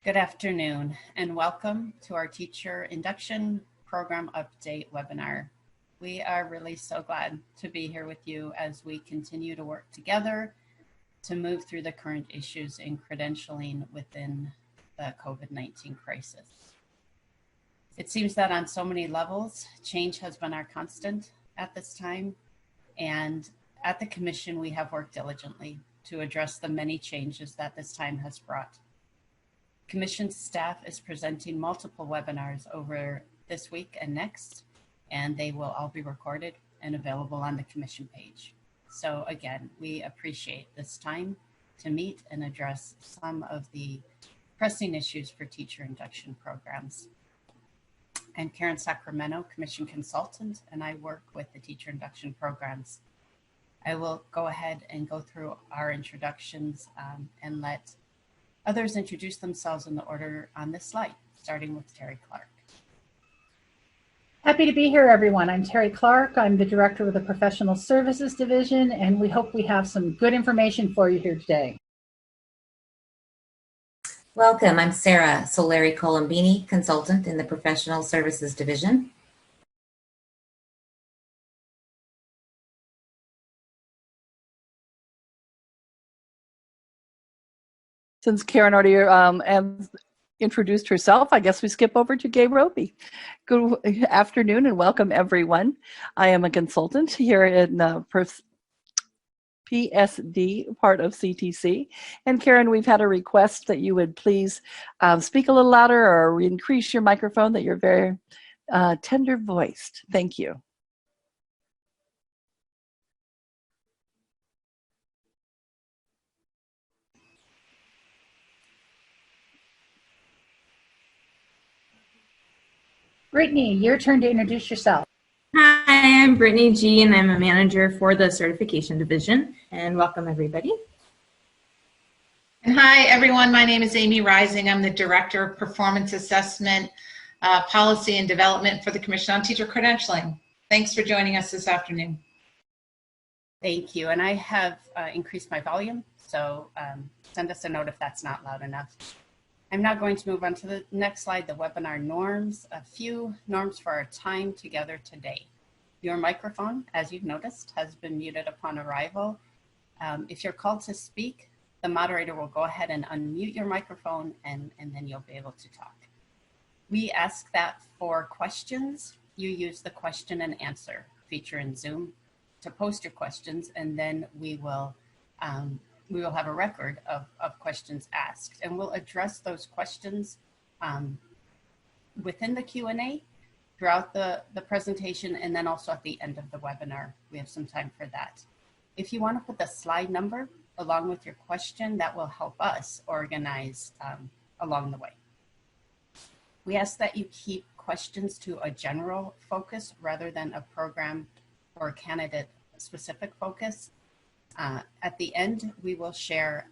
Good afternoon and welcome to our Teacher Induction Program Update webinar. We are really so glad to be here with you as we continue to work together to move through the current issues in credentialing within the COVID-19 crisis. It seems that on so many levels, change has been our constant at this time, and at the Commission we have worked diligently to address the many changes that this time has brought. Commission staff is presenting multiple webinars over this week and next, and they will all be recorded and available on the Commission page. So again, we appreciate this time to meet and address some of the pressing issues for teacher induction programs. I'm Karen Sacramento, Commission Consultant, and I work with the teacher induction programs. I will go ahead and go through our introductions and let others introduce themselves in the order on this slide, starting with Terry Clark. Happy to be here, everyone. I'm Terry Clark. I'm the Director of the Professional Services Division, and we hope we have some good information for you here today. Welcome. I'm Sarah Solari Colombini, Consultant in the Professional Services Division. Since Karen already introduced herself, I guess we skip over to Gabe Roby. Good afternoon and welcome everyone. I am a consultant here in PSD, part of CTC. And Karen, we've had a request that you would please speak a little louder or increase your microphone, that you're very tender voiced. Thank you. Brittany, your turn to introduce yourself. Hi, I'm Brittany G, and I'm a manager for the Certification Division. And welcome, everybody. And hi, everyone. My name is Amy Rising. I'm the Director of Performance Assessment, Policy and Development for the Commission on Teacher Credentialing. Thanks for joining us this afternoon. Thank you. And I have increased my volume, so send us a note if that's not loud enough. I'm now going to move on to the next slide, the webinar norms. A few norms for our time together today. Your microphone, as you've noticed, has been muted upon arrival. If you're called to speak, the moderator will go ahead and unmute your microphone and then you'll be able to talk. We ask that for questions, you use the question and answer feature in Zoom to post your questions, and then we will have a record of questions asked, and we'll address those questions within the Q&A throughout the presentation, and then also at the end of the webinar. We have some time for that. If you want to put the slide number along with your question, that will help us organize along the way. We ask that you keep questions to a general focus rather than a program or candidate specific focus. At the end, we will share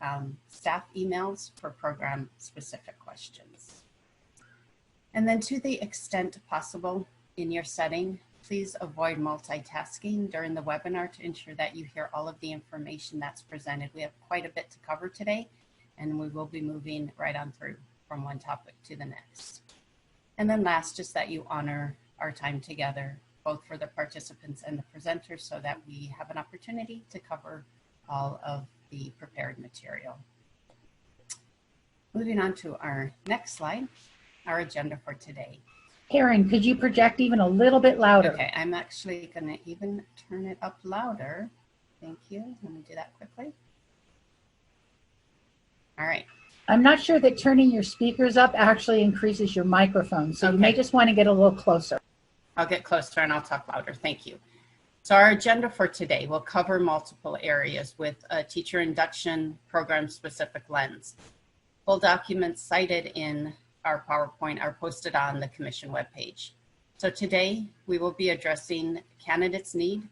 staff emails for program specific questions. And then to the extent possible in your setting, please avoid multitasking during the webinar to ensure that you hear all of the information that's presented. We have quite a bit to cover today, and we will be moving right on through from one topic to the next. And then last, just that you honor our time together, both for the participants and the presenters, so that we have an opportunity to cover all of the prepared material. Moving on to our next slide, our agenda for today. Karen, could you project even a little bit louder? Okay, I'm actually gonna even turn it up louder. Thank you, let me do that quickly. All right. I'm not sure that turning your speakers up actually increases your microphone, so you may just want to get a little closer. I'll get closer and I'll talk louder, thank you. So our agenda for today will cover multiple areas with a teacher induction program specific lens. Full documents cited in our PowerPoint are posted on the Commission webpage. So today we will be addressing candidates' need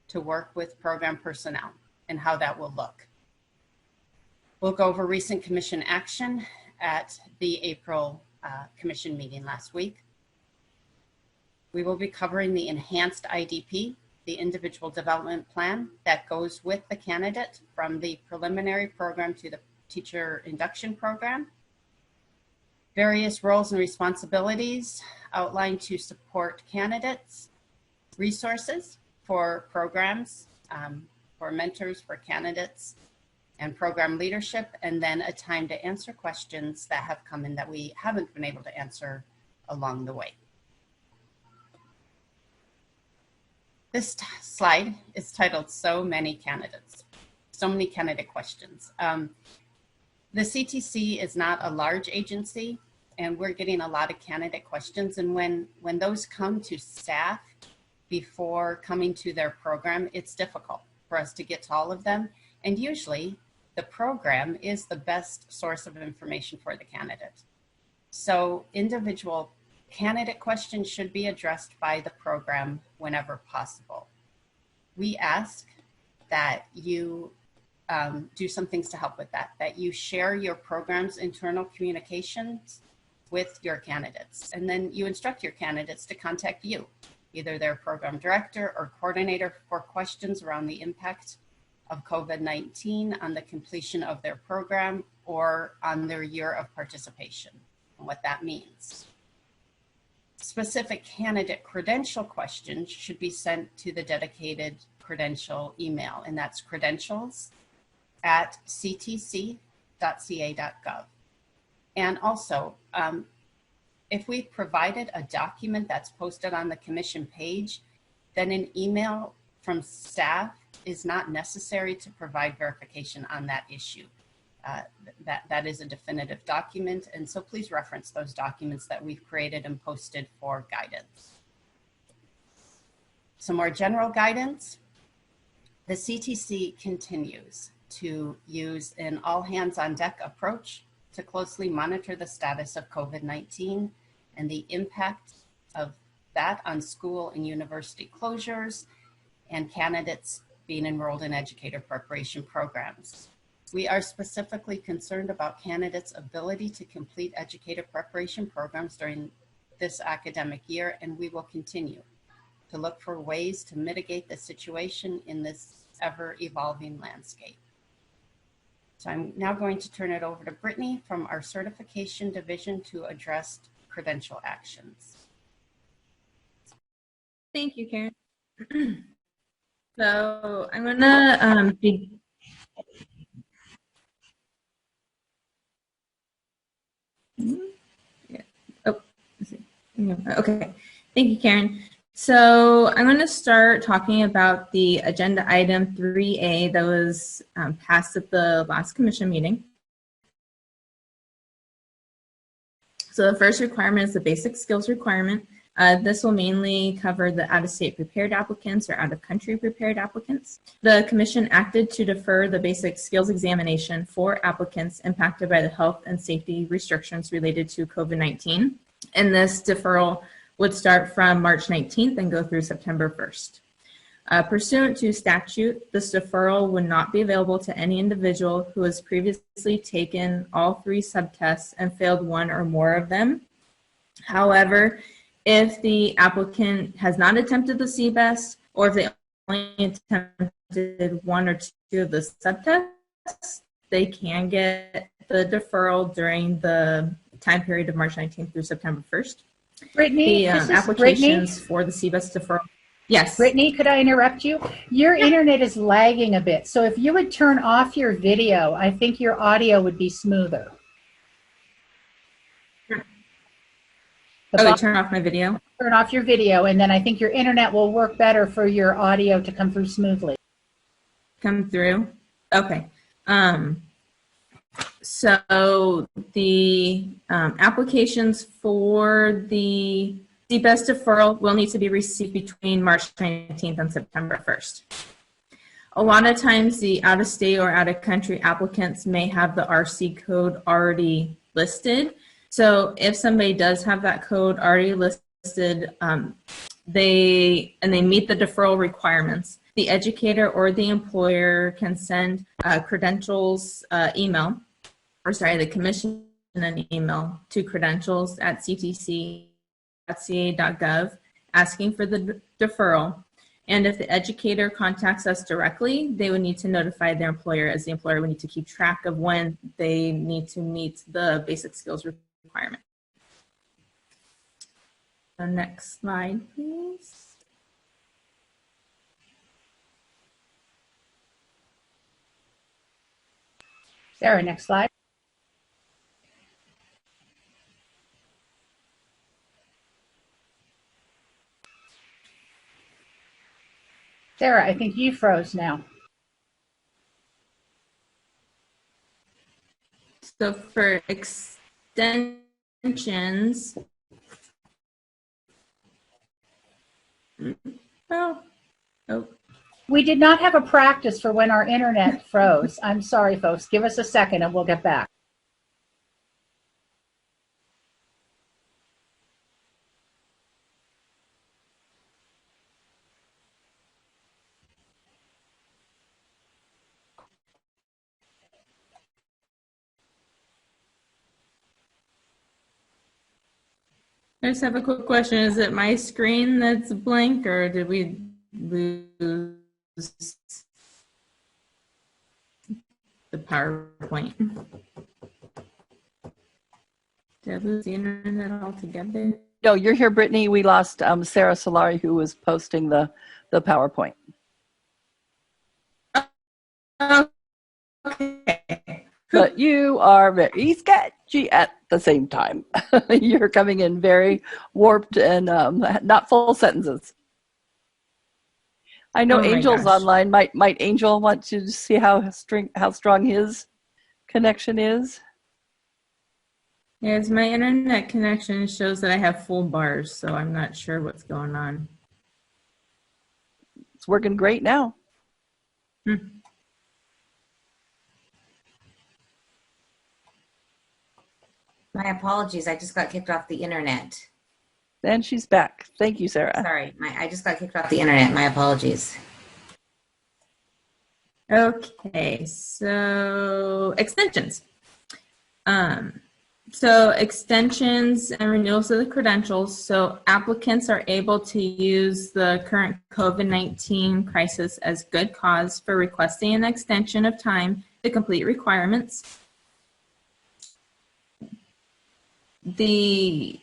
to work with program personnel and how that will look. We'll go over recent Commission action at the April Commission meeting last week. We will be covering the enhanced IDP, the individual development plan that goes with the candidate from the preliminary program to the teacher induction program. Various roles and responsibilities outlined to support candidates, resources for programs, for mentors, for candidates, and program leadership, and then a time to answer questions that have come in that we haven't been able to answer along the way. This slide is titled So Many Candidates, So Many Candidate Questions. The CTC is not a large agency, and we're getting a lot of candidate questions. And when those come to staff before coming to their program, it's difficult for us to get to all of them. And usually the program is the best source of information for the candidate. So individual candidate questions should be addressed by the program whenever possible. We ask that you do some things to help with that you share your program's internal communications with your candidates. And then you instruct your candidates to contact you, either their program director or coordinator, for questions around the impact of COVID-19 on the completion of their program or on their year of participation and what that means. Specific candidate credential questions should be sent to the dedicated credential email, and that's credentials@ctc.ca.gov. And also, if we provided a document that's posted on the commission page, then an email from staff is not necessary to provide verification on that issue. That is a definitive document, and so please reference those documents that we've created and posted for guidance. Some more general guidance. The CTC continues to use an all-hands-on-deck approach to closely monitor the status of COVID-19 and the impact of that on school and university closures and candidates being enrolled in educator preparation programs. We are specifically concerned about candidates' ability to complete educator preparation programs during this academic year, and we will continue to look for ways to mitigate the situation in this ever-evolving landscape. So I'm now going to turn it over to Brittany from our certification division to address credential actions. Thank you, Karen. So I'm gonna okay. Thank you, Karen. So I'm going to start talking about the agenda item 3A that was passed at the last commission meeting. So the first requirement is the basic skills requirement. This will mainly cover the out-of-state prepared applicants or out-of-country prepared applicants. The commission acted to defer the basic skills examination for applicants impacted by the health and safety restrictions related to COVID-19. And this deferral would start from March 19th and go through September 1st. Pursuant to statute, this deferral would not be available to any individual who has previously taken all 3 subtests and failed 1 or more of them. However, if the applicant has not attempted the CBEST, or if they only attempted 1 or 2 of the subtests, they can get the deferral during the time period of March 19th through September 1st. Brittany, the applications for the CBEST deferral. Yes. Brittany, could I interrupt you? Your internet is lagging a bit, so if you would turn off your video, I think your audio would be smoother. Okay, turn off my video. Turn off your video, and then I think your internet will work better for your audio to come through smoothly. Come through? Okay. So the applications for the CBEST deferral will need to be received between March 19th and September 1st. A lot of times the out-of-state or out-of-country applicants may have the RC code already listed. So if somebody does have that code already listed, they meet the deferral requirements, the educator or the employer can send credentials email, or sorry, the commission an email to credentials@ctc.ca.gov asking for the deferral. And if the educator contacts us directly, they would need to notify their employer, as the employer would need to keep track of when they need to meet the basic skills requirement. The next slide, please. Sarah, next slide. Sarah, I think you froze now. So for extensions, oh. We did not have a practice for when our internet froze. I'm sorry, folks. Give us a second and we'll get back. I just have a quick question. Is it my screen that's blank, or did we lose the PowerPoint? Did I lose the internet altogether? No, you're here, Brittany. We lost Sarah Solari, who was posting the PowerPoint. Okay. But you are very sketchy at the same time. You're coming in very warped and not full sentences. I know Oh my Angel's gosh. online. Might Angel want to see how strong his connection is? Yes, my internet connection shows that I have full bars, so I'm not sure what's going on. It's working great now. My apologies. I just got kicked off the internet. And she's back. Thank you, Sarah. Sorry, I just got kicked off the internet. My apologies. Okay, so extensions. So extensions and renewals of the credentials. So applicants are able to use the current COVID-19 crisis as good cause for requesting an extension of time to complete requirements. The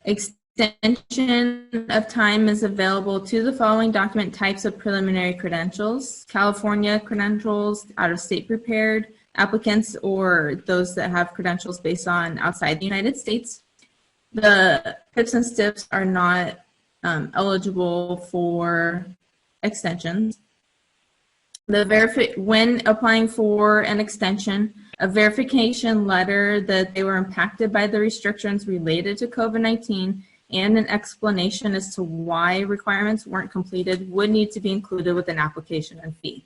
extension of time is available to the following document types of preliminary credentials: California credentials, out-of-state prepared, applicants or those that have credentials based on outside the United States. The PIPs and STIPs are not eligible for extensions. When applying for an extension, a verification letter that they were impacted by the restrictions related to COVID-19 and an explanation as to why requirements weren't completed would need to be included with an application and fee.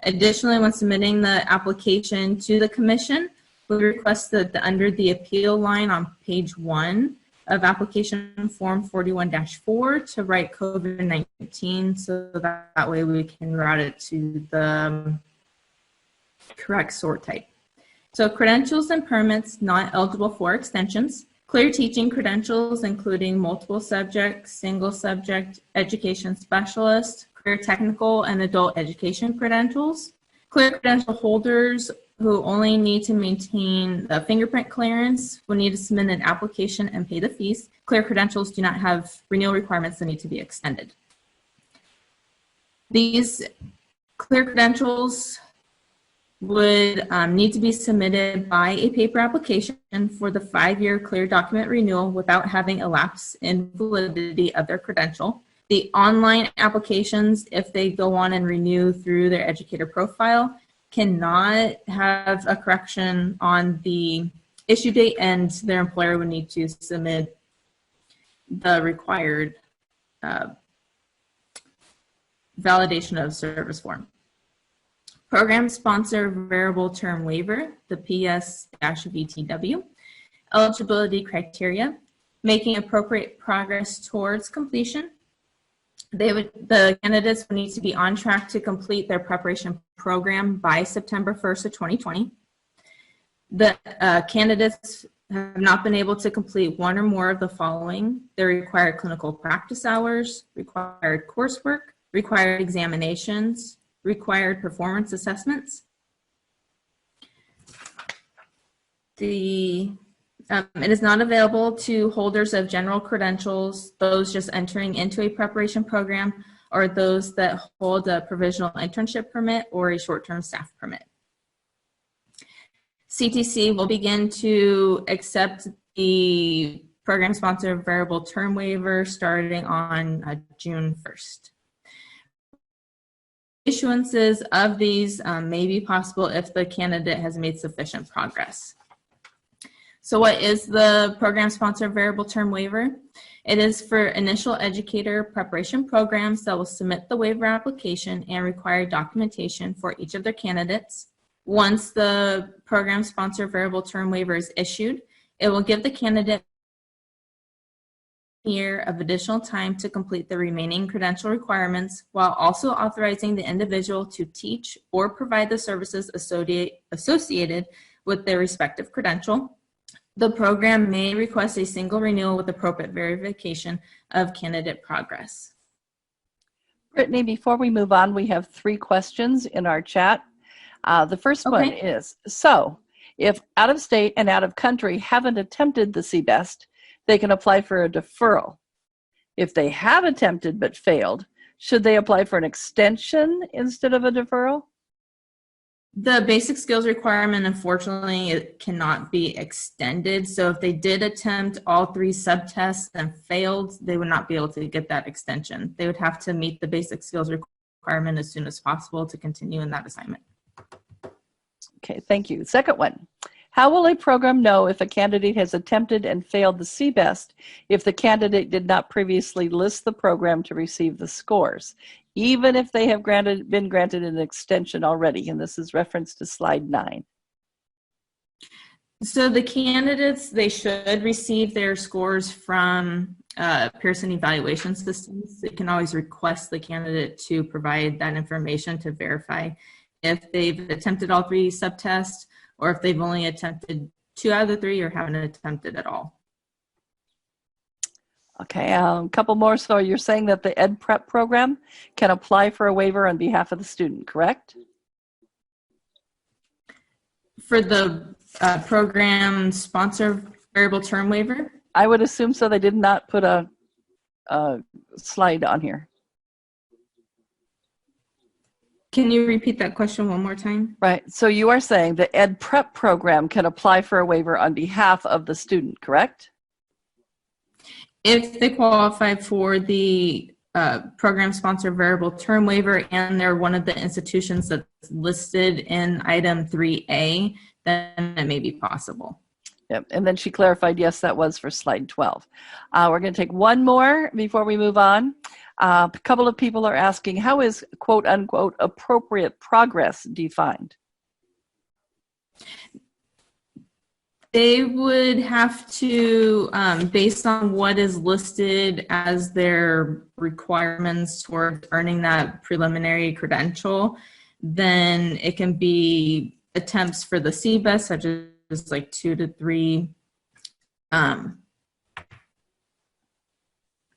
Additionally, when submitting the application to the Commission, we request that under the appeal line on page 1 of application form 41-4 to write COVID-19, so that way we can route it to the correct sort type. So credentials and permits not eligible for extensions. Clear teaching credentials, including multiple subject, single subject, education specialist, career technical, and adult education credentials. Clear credential holders who only need to maintain the fingerprint clearance will need to submit an application and pay the fees. Clear credentials do not have renewal requirements that need to be extended. These clear credentials would need to be submitted by a paper application for the 5-year clear document renewal without having a lapse in validity of their credential. The online applications, if they go on and renew through their educator profile, cannot have a correction on the issue date, and their employer would need to submit the required validation of service form. Program sponsor variable term waiver, the PS-VTW. Eligibility criteria: making appropriate progress towards completion. The candidates would need to be on track to complete their preparation program by September 1st of 2020. The candidates have not been able to complete one or more of the following: the required clinical practice hours, required coursework, required examinations, required performance assessments. It is not available to holders of general credentials, those just entering into a preparation program, or those that hold a provisional internship permit or a short-term staff permit. CTC will begin to accept the program sponsor variable term waiver starting on June 1st. Issuances of these may be possible if the candidate has made sufficient progress. So what is the program sponsor variable term waiver? It is for initial educator preparation programs that will submit the waiver application and require documentation for each of their candidates. Once the program sponsor variable term waiver is issued, it will give the candidate a year of additional time to complete the remaining credential requirements, while also authorizing the individual to teach or provide the services associated with their respective credential. The program may request a single renewal with appropriate verification of candidate progress. Brittany, before we move on, we have 3 questions in our chat. The first one is, so if out of state and out of country haven't attempted the CBEST, they can apply for a deferral. If they have attempted but failed, should they apply for an extension instead of a deferral? The basic skills requirement, unfortunately, it cannot be extended. So if they did attempt all 3 subtests and failed, they would not be able to get that extension. They would have to meet the basic skills requirement as soon as possible to continue in that assignment. Okay, thank you. Second one, how will a program know if a candidate has attempted and failed the CBEST if the candidate did not previously list the program to receive the scores, even if they have been granted an extension already? And this is reference to slide 9. So the candidates, they should receive their scores from Pearson evaluation systems. They can always request the candidate to provide that information to verify if they've attempted all 3 subtests or if they've only attempted 2 out of the 3 or haven't attempted at all. Okay, a couple more. So you're saying that the Ed Prep program can apply for a waiver on behalf of the student, correct? For the program sponsor variable term waiver? I would assume so. They did not put a slide on here. Can you repeat that question one more time? Right. So you are saying the Ed Prep program can apply for a waiver on behalf of the student, correct? If they qualify for the program sponsor variable term waiver and they're one of the institutions that's listed in item 3A, then it may be possible. Yep. And then she clarified, yes, that was for slide 12. We're going to take one more before we move on. A couple of people are asking, how is quote unquote appropriate progress defined? They would have to, based on what is listed as their requirements toward earning that preliminary credential, then it can be attempts for the CBEST, such as like 2 to 3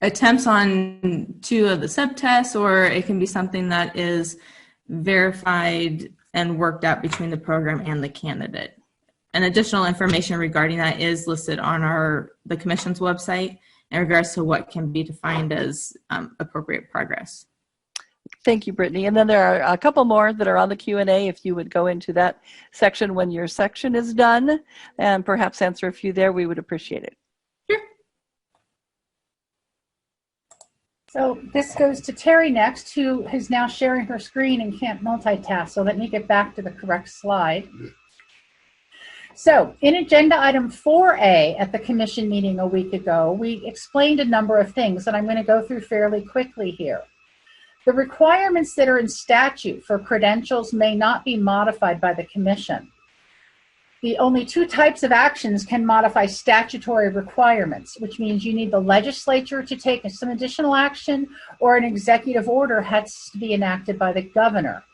attempts on 2 of the subtests, or it can be something that is verified and worked out between the program and the candidate. And additional information regarding that is listed on the Commission's website in regards to what can be defined as appropriate progress. Thank you, Brittany. And then there are a couple more that are on the Q&A. If you would go into that section when your section is done and perhaps answer a few there, we would appreciate it. Sure. So this goes to Terry next, who is now sharing her screen and can't multitask. So let me get back to the correct slide. So in agenda item 4A at the commission meeting a week ago, we explained a number of things that I'm going to go through fairly quickly here. The requirements that are in statute for credentials may not be modified by the commission. The only 2 types of actions can modify statutory requirements, which means you need the legislature to take some additional action or an executive order has to be enacted by the governor.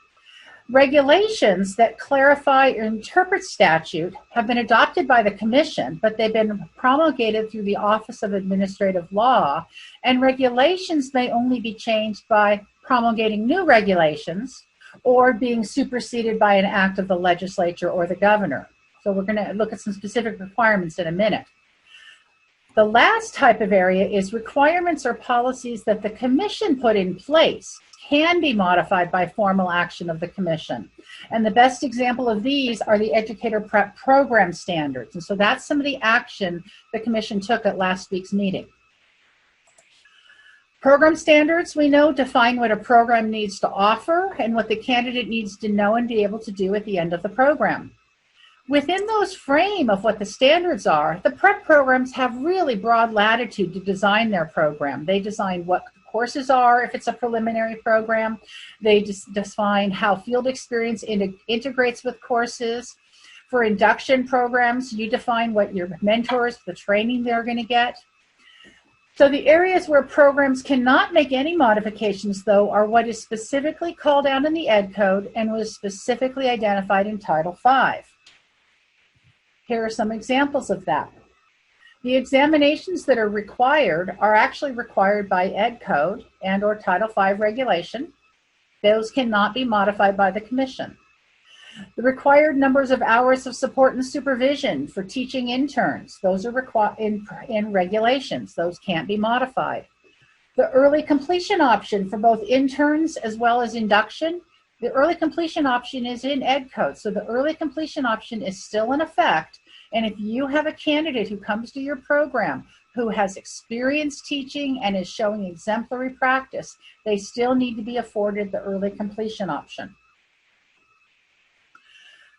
Regulations that clarify or interpret statute have been adopted by the commission, but they've been promulgated through the Office of Administrative Law, and regulations may only be changed by promulgating new regulations or being superseded by an act of the legislature or the governor. So we're going to look at some specific requirements in a minute. The last type of area is requirements or policies that the commission put in place can be modified by formal action of the commission. And the best example of these are the educator prep program standards. And so that's some of the action the commission took at last week's meeting. Program standards, we know, define what a program needs to offer and what the candidate needs to know and be able to do at the end of the program. Within those frame of what the standards are, the prep programs have really broad latitude to design their program. They design what courses are if it's a preliminary program. They just define how field experience integrates with courses. For induction programs, you define what your mentors, the training they're going to get. So the areas where programs cannot make any modifications, though, are what is specifically called out in the Ed Code and was specifically identified in Title V. Here are some examples of that. The examinations that are required are actually required by Ed Code and or Title V regulation. Those cannot be modified by the commission. The required numbers of hours of support and supervision for teaching interns, those are required in regulations. Those can't be modified. The early completion option for both interns as well as induction, the early completion option is in Ed Code, so the early completion option is still in effect. And if you have a candidate who comes to your program who has experience teaching and is showing exemplary practice, they still need to be afforded the early completion option.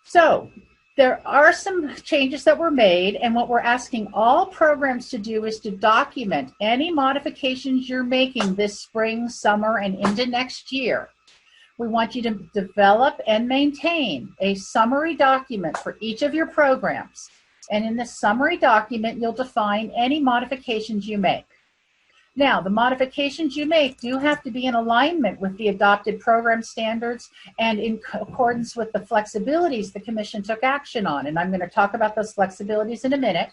So there are some changes that were made, and what we're asking all programs to do is to document any modifications you're making this spring, summer, and into next year. We want you to develop and maintain a summary document for each of your programs. And in the summary document, you'll define any modifications you make. Now, the modifications you make do have to be in alignment with the adopted program standards and in accordance with the flexibilities the commission took action on. And I'm going to talk about those flexibilities in a minute.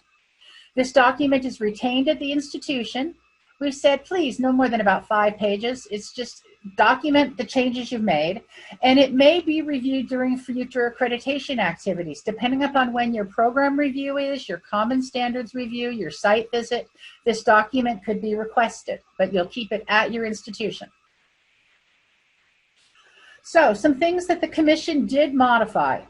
This document is retained at the institution. We've said, please, no more than about 5 pages. It's just document the changes you've made, and it may be reviewed during future accreditation activities, depending upon when your program review is, your common standards review, your site visit. This document could be requested, but you'll keep it at your institution. So, some things that the commission did modify.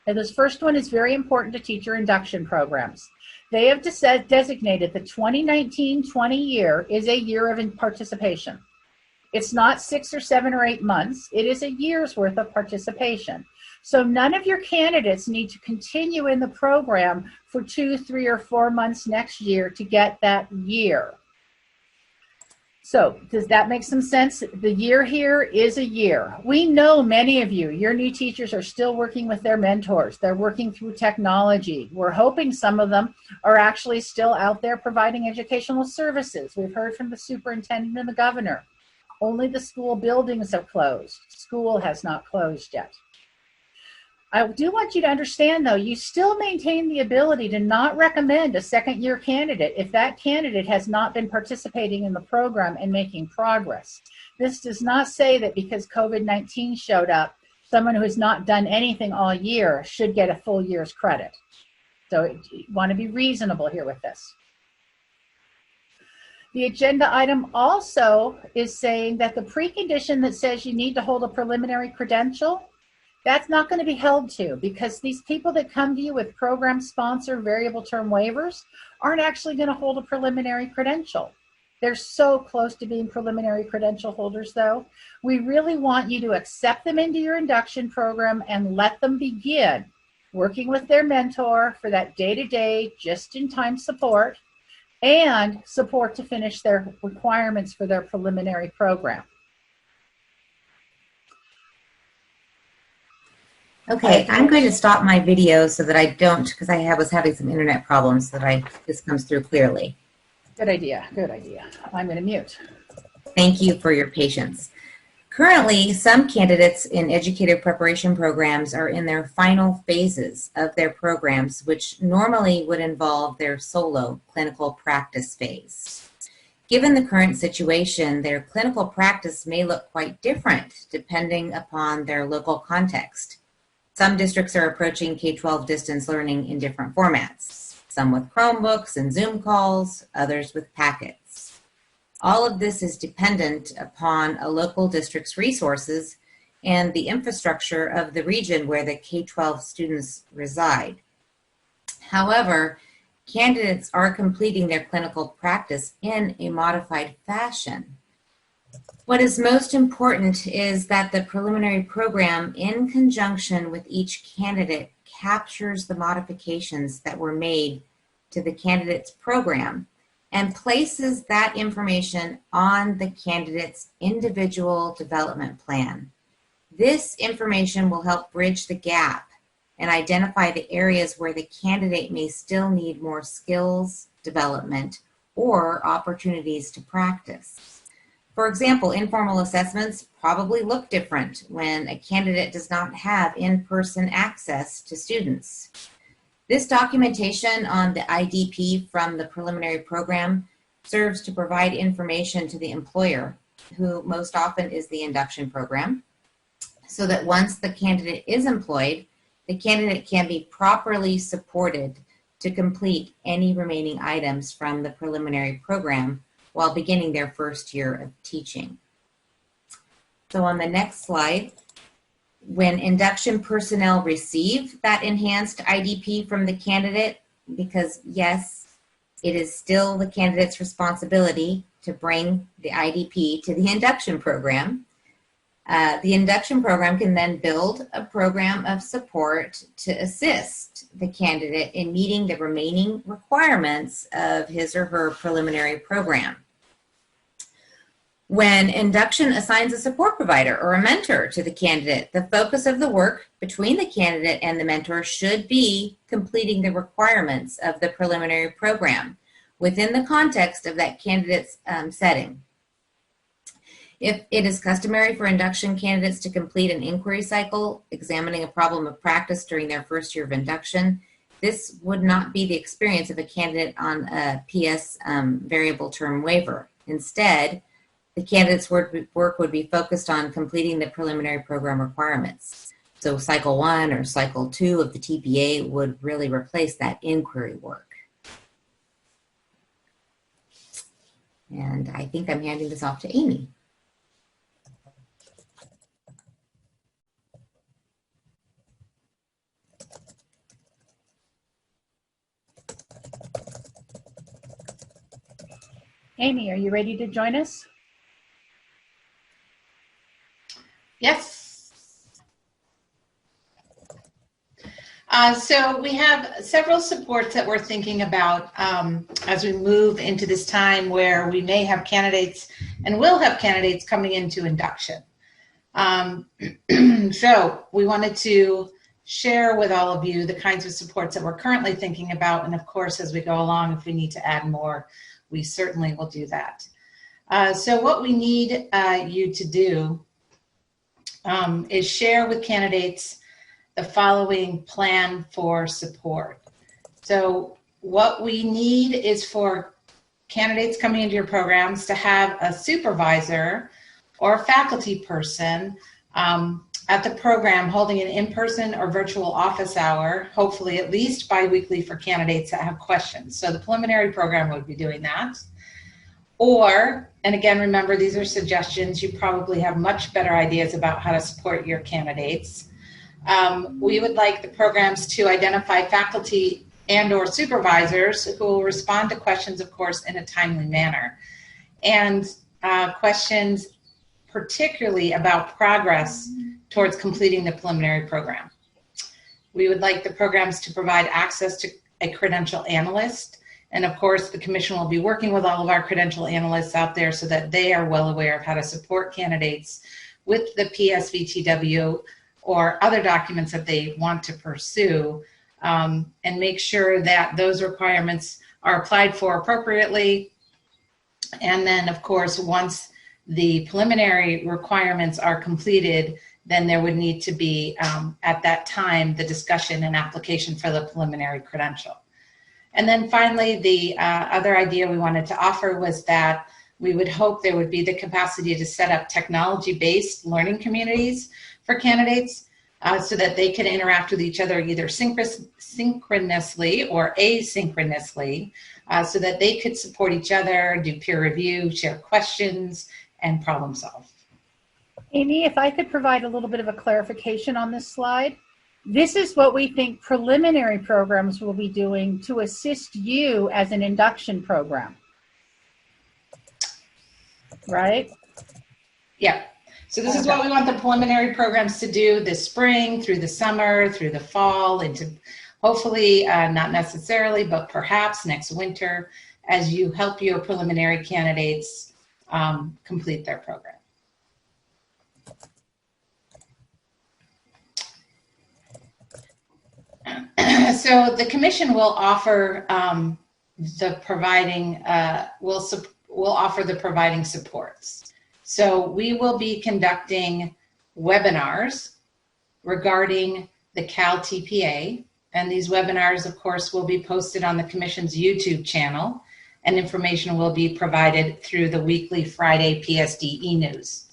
And this first one is very important to teacher induction programs. They have designated the 2019-20 year is a year of participation. It's not 6 or 7 or 8 months. It is a year's worth of participation. So none of your candidates need to continue in the program for 2, 3, or 4 months next year to get that year. So does that make some sense? The year here is a year. We know many of you, your new teachers are still working with their mentors. They're working through technology. We're hoping some of them are actually still out there providing educational services. We've heard from the superintendent and the governor. Only the school buildings have closed. School has not closed yet. I do want you to understand, though, you still maintain the ability to not recommend a second-year candidate if that candidate has not been participating in the program and making progress. This does not say that because COVID-19 showed up, someone who has not done anything all year should get a full year's credit. So you want to be reasonable here with this. The agenda item also is saying that the precondition that says you need to hold a preliminary credential, that's not going to be held to, because these people that come to you with program sponsor variable term waivers aren't actually going to hold a preliminary credential. They're so close to being preliminary credential holders, though. We really want you to accept them into your induction program and let them begin working with their mentor for that day-to-day, just-in-time support and support to finish their requirements for their preliminary program. Okay, I'm going to stop my video so that I don't, because I was having some internet problems, so that this comes through clearly. Good idea, good idea. I'm going to mute. Thank you for your patience. Currently, some candidates in educator preparation programs are in their final phases of their programs, which normally would involve their solo clinical practice phase. Given the current situation, their clinical practice may look quite different depending upon their local context. Some districts are approaching K-12 distance learning in different formats, some with Chromebooks and Zoom calls, others with packets. All of this is dependent upon a local district's resources and the infrastructure of the region where the K-12 students reside. However, candidates are completing their clinical practice in a modified fashion. What is most important is that the preliminary program, in conjunction with each candidate, captures the modifications that were made to the candidate's program and places that information on the candidate's individual development plan. This information will help bridge the gap and identify the areas where the candidate may still need more skills development or opportunities to practice. For example, informal assessments probably look different when a candidate does not have in-person access to students. This documentation on the IDP from the preliminary program serves to provide information to the employer, who most often is the induction program, so that once the candidate is employed, the candidate can be properly supported to complete any remaining items from the preliminary program while beginning their first year of teaching. So on the next slide, when induction personnel receive that enhanced IDP from the candidate, because yes, it is still the candidate's responsibility to bring the IDP to the induction program, the induction program can then build a program of support to assist the candidate in meeting the remaining requirements of his or her preliminary program. When induction assigns a support provider or a mentor to the candidate, the focus of the work between the candidate and the mentor should be completing the requirements of the preliminary program within the context of that candidate's setting. If it is customary for induction candidates to complete an inquiry cycle examining a problem of practice during their first year of induction, this would not be the experience of a candidate on a PS variable term waiver. Instead, the candidate's work would be focused on completing the preliminary program requirements. So cycle 1 or cycle 2 of the TPA would really replace that inquiry work. And I think I'm handing this off to Amy. Amy, are you ready to join us? Yes. So we have several supports that we're thinking about as we move into this time where we may have candidates and will have candidates coming into induction. So we wanted to share with all of you the kinds of supports that we're currently thinking about. And of course, as we go along, if we need to add more, we certainly will do that. So what we need you to do is share with candidates the following plan for support. So what we need is for candidates coming into your programs to have a supervisor or a faculty person at the program holding an in-person or virtual office hour, hopefully at least bi-weekly for candidates that have questions. So the preliminary program would be doing that. Or, and again, remember, these are suggestions. You probably have much better ideas about how to support your candidates. We would like the programs to identify faculty and or supervisors who will respond to questions, of course, in a timely manner. And questions particularly about progress towards completing the preliminary program. We would like the programs to provide access to a credential analyst. And of course, the commission will be working with all of our credential analysts out there so that they are well aware of how to support candidates with the PSVTW or other documents that they want to pursue, and make sure that those requirements are applied for appropriately. And then, of course, once the preliminary requirements are completed, then there would need to be, at that time, the discussion and application for the preliminary credential. And then finally, the other idea we wanted to offer was that we would hope there would be the capacity to set up technology-based learning communities for candidates. so that they can interact with each other either synchronously or asynchronously, so that they could support each other, do peer review, share questions, and problem solve. Amy, if I could provide a little bit of a clarification on this slide. This is what we think preliminary programs will be doing to assist you as an induction program. Right? Yeah. So this is what we want the preliminary programs to do this spring, through the summer, through the fall, into hopefully, not necessarily, but perhaps next winter, as you help your preliminary candidates complete their program. So the commission will offer will offer the providing supports. So we will be conducting webinars regarding the Cal TPA, and these webinars, of course, will be posted on the commission's YouTube channel, and information will be provided through the weekly Friday PSD e-news.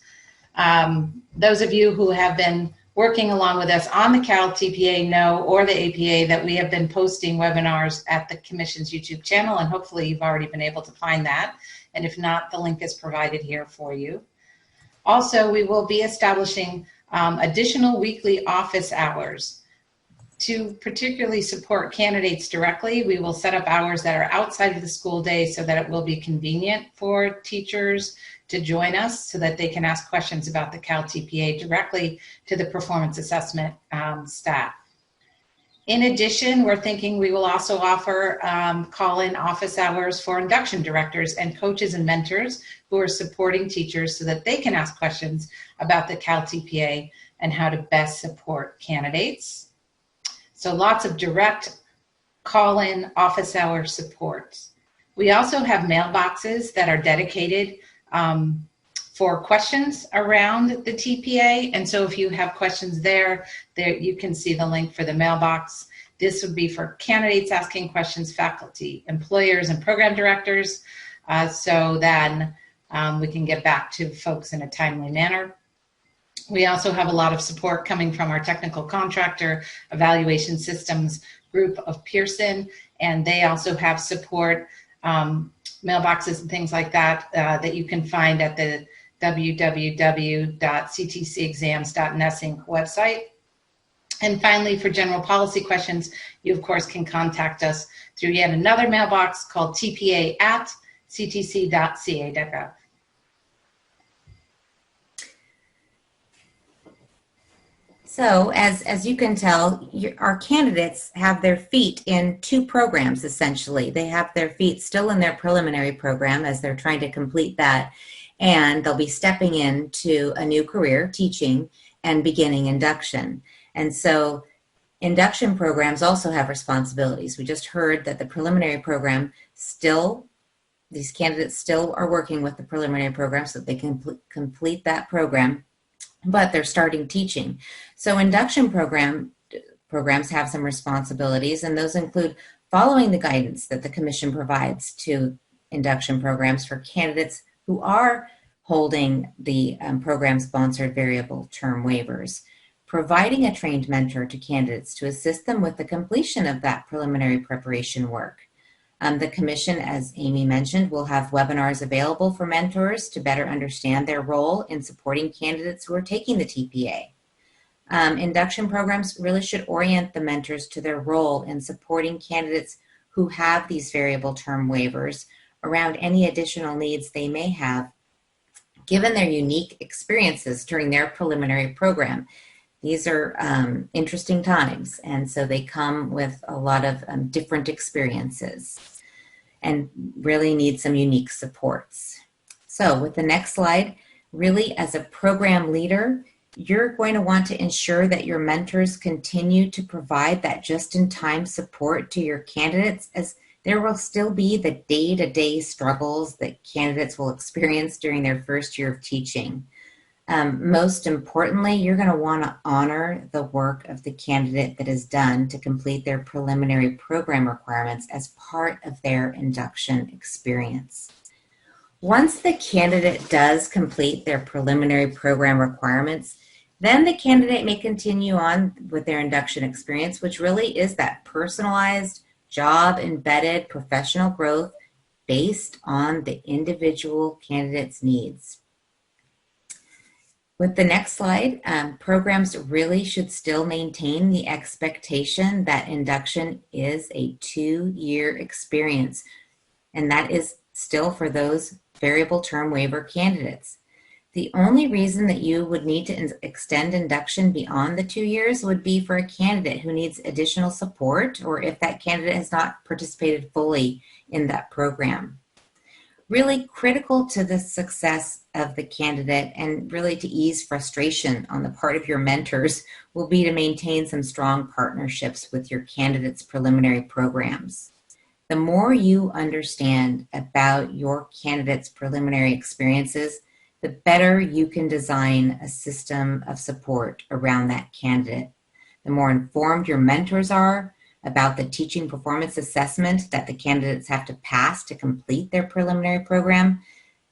Those of you who have been working along with us on the Cal TPA know, or the APA, that we have been posting webinars at the Commission's YouTube channel, and hopefully you've already been able to find that. And if not, the link is provided here for you. Also, we will be establishing additional weekly office hours to particularly support candidates directly. We will set up hours that are outside of the school day so that it will be convenient for teachers to join us, so that they can ask questions about the Cal TPA directly to the performance assessment staff. In addition, we're thinking we will also offer call-in office hours for induction directors and coaches and mentors who are supporting teachers, so that they can ask questions about the Cal TPA and how to best support candidates. So lots of direct call-in office hour support. We also have mailboxes that are dedicated for questions around the TPA. And so if you have questions there you can see the link for the mailbox. This would be for candidates asking questions, faculty, employers, and program directors, so then we can get back to folks in a timely manner. We also have a lot of support coming from our technical contractor evaluation systems group of Pearson, and they also have support mailboxes and things like that that you can find at the www.ctcexams.nesinc website. And finally, for general policy questions, you of course can contact us through yet another mailbox called tpa@ctc.ca.gov. So as you can tell, our candidates have their feet in two programs, essentially. They have their feet still in their preliminary program as they're trying to complete that, and they'll be stepping into a new career, teaching, and beginning induction. And so induction programs also have responsibilities. We just heard that the preliminary program these candidates still are working with the preliminary program so that they can complete that program, but they're starting teaching. So induction programs have some responsibilities, and those include following the guidance that the Commission provides to induction programs for candidates who are holding the program-sponsored variable term waivers, providing a trained mentor to candidates to assist them with the completion of that preliminary preparation work. The Commission, as Amy mentioned, will have webinars available for mentors to better understand their role in supporting candidates who are taking the TPA. Induction programs really should orient the mentors to their role in supporting candidates who have these variable term waivers around any additional needs they may have, given their unique experiences during their preliminary program. These are interesting times, and so they come with a lot of different experiences and really need some unique supports. So with the next slide, really as a program leader, you're going to want to ensure that your mentors continue to provide that just-in-time support to your candidates, as there will still be the day-to-day struggles that candidates will experience during their first year of teaching. Most importantly, you're going to want to honor the work of the candidate that is done to complete their preliminary program requirements as part of their induction experience. Once the candidate does complete their preliminary program requirements, Then the candidate may continue on with their induction experience, which really is that personalized, job-embedded professional growth based on the individual candidate's needs. With the next slide, programs really should still maintain the expectation that induction is a 2-year experience, and that is still for those variable term waiver candidates. The only reason that you would need to extend induction beyond the 2 years would be for a candidate who needs additional support, or if that candidate has not participated fully in that program. Really critical to the success of the candidate and really to ease frustration on the part of your mentors will be to maintain some strong partnerships with your candidate's preliminary programs. The more you understand about your candidate's preliminary experiences, the better you can design a system of support around that candidate. The more informed your mentors are about the teaching performance assessment that the candidates have to pass to complete their preliminary program,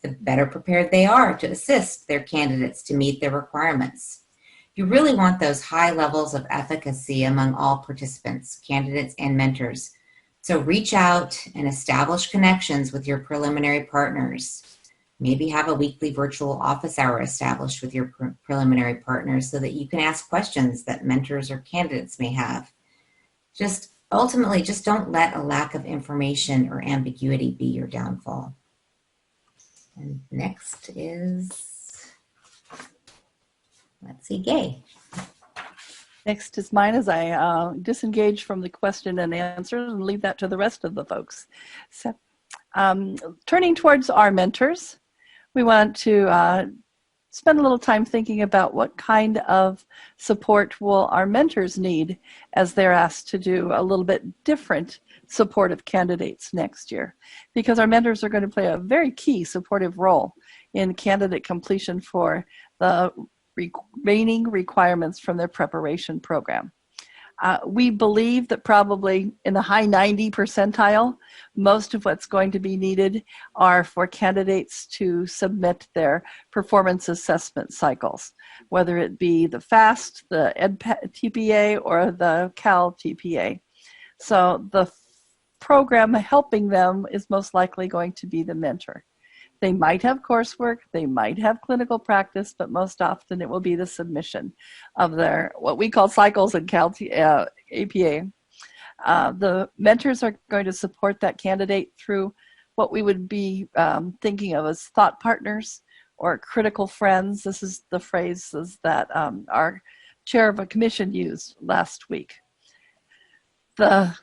the better prepared they are to assist their candidates to meet their requirements. You really want those high levels of efficacy among all participants, candidates and mentors. So reach out and establish connections with your preliminary partners. Maybe have a weekly virtual office hour established with your preliminary partners so that you can ask questions that mentors or candidates may have. Ultimately, just don't let a lack of information or ambiguity be your downfall. And next is, let's see, Gay. Next is mine as I disengage from the question and answers and leave that to the rest of the folks. So, turning towards our mentors, we want to spend a little time thinking about what kind of support will our mentors need as they're asked to do a little bit different support of candidates next year. Because our mentors are going to play a very key supportive role in candidate completion for the remaining requirements from their preparation program. We believe that probably in the high 90 percentile, most of what's going to be needed are for candidates to submit their performance assessment cycles, whether it be the FAST, the Ed TPA, or the Cal TPA. So the program helping them is most likely going to be the mentor. They might have coursework, they might have clinical practice, but most often it will be the submission of their, what we call cycles in Cal APA. The mentors are going to support that candidate through what we would be thinking of as thought partners or critical friends. This is the phrases that our chair of a commission used last week. The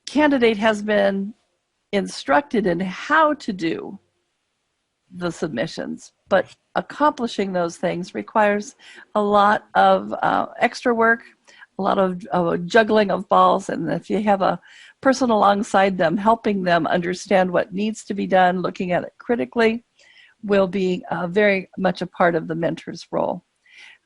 candidate has been instructed in how to do the submissions, but accomplishing those things requires a lot of extra work, a lot of juggling of balls, and if you have a person alongside them helping them understand what needs to be done, looking at it critically, will be very much a part of the mentor's role.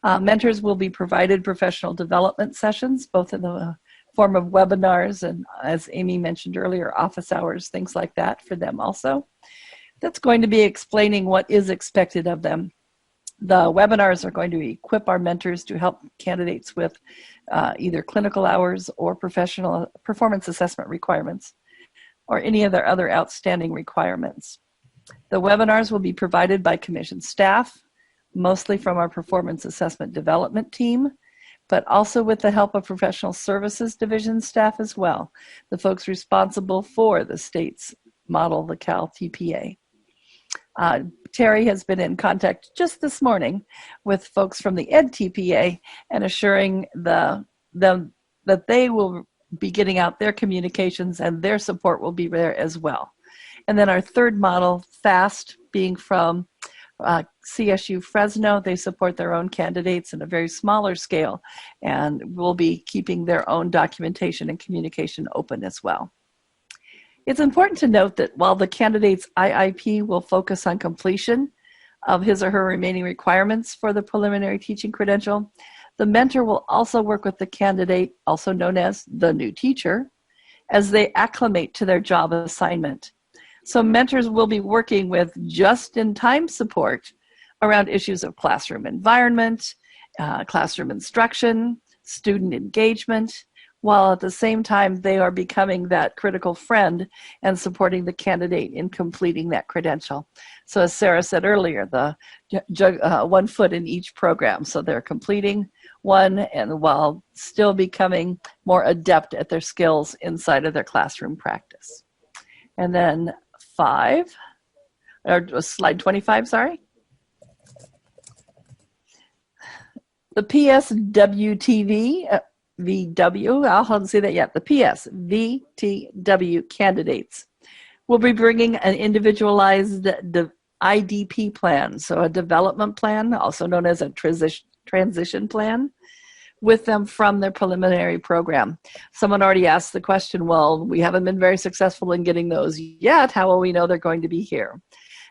Mentors will be provided professional development sessions, both in the form of webinars and, as Amy mentioned earlier, office hours, things like that for them also. That's going to be explaining what is expected of them. The webinars are going to equip our mentors to help candidates with either clinical hours or professional performance assessment requirements or any of their other outstanding requirements. The webinars will be provided by commission staff, mostly from our performance assessment development team, but also with the help of professional services division staff as well, the folks responsible for the state's model, the Cal TPA. Terry has been in contact just this morning with folks from the Ed TPA and assuring them that they will be getting out their communications and their support will be there as well. And then our third model, FAST, being from CSU Fresno, they support their own candidates in a very smaller scale and will be keeping their own documentation and communication open as well. It's important to note that while the candidate's IIP will focus on completion of his or her remaining requirements for the preliminary teaching credential, the mentor will also work with the candidate, also known as the new teacher, as they acclimate to their job assignment. So mentors will be working with just-in-time support around issues of classroom environment classroom instruction, student engagement, while at the same time they are becoming that critical friend and supporting the candidate in completing that credential. So as Sarah said earlier, the 1 foot in each program. So they're completing one and while still becoming more adept at their skills inside of their classroom practice. And then slide 25, sorry. The PSWTV, VW, I haven't seen that yet. The PSVTW candidates will be bringing an individualized IDP plan, so a development plan, also known as a transition plan, with them from their preliminary program. Someone already asked the question, well, we haven't been very successful in getting those yet. How will we know they're going to be here?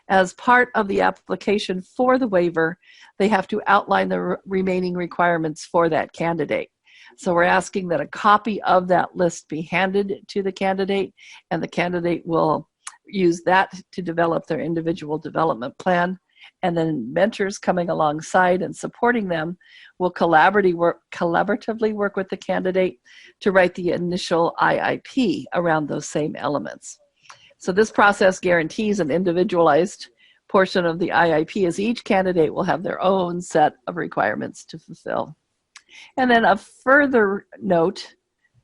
As part of the application for the waiver, they have to outline the remaining requirements for that candidate. So we're asking that a copy of that list be handed to the candidate, and the candidate will use that to develop their individual development plan. And then mentors coming alongside and supporting them will collaboratively work with the candidate to write the initial IIP around those same elements. So this process guarantees an individualized portion of the IIP, as each candidate will have their own set of requirements to fulfill. And then a further note,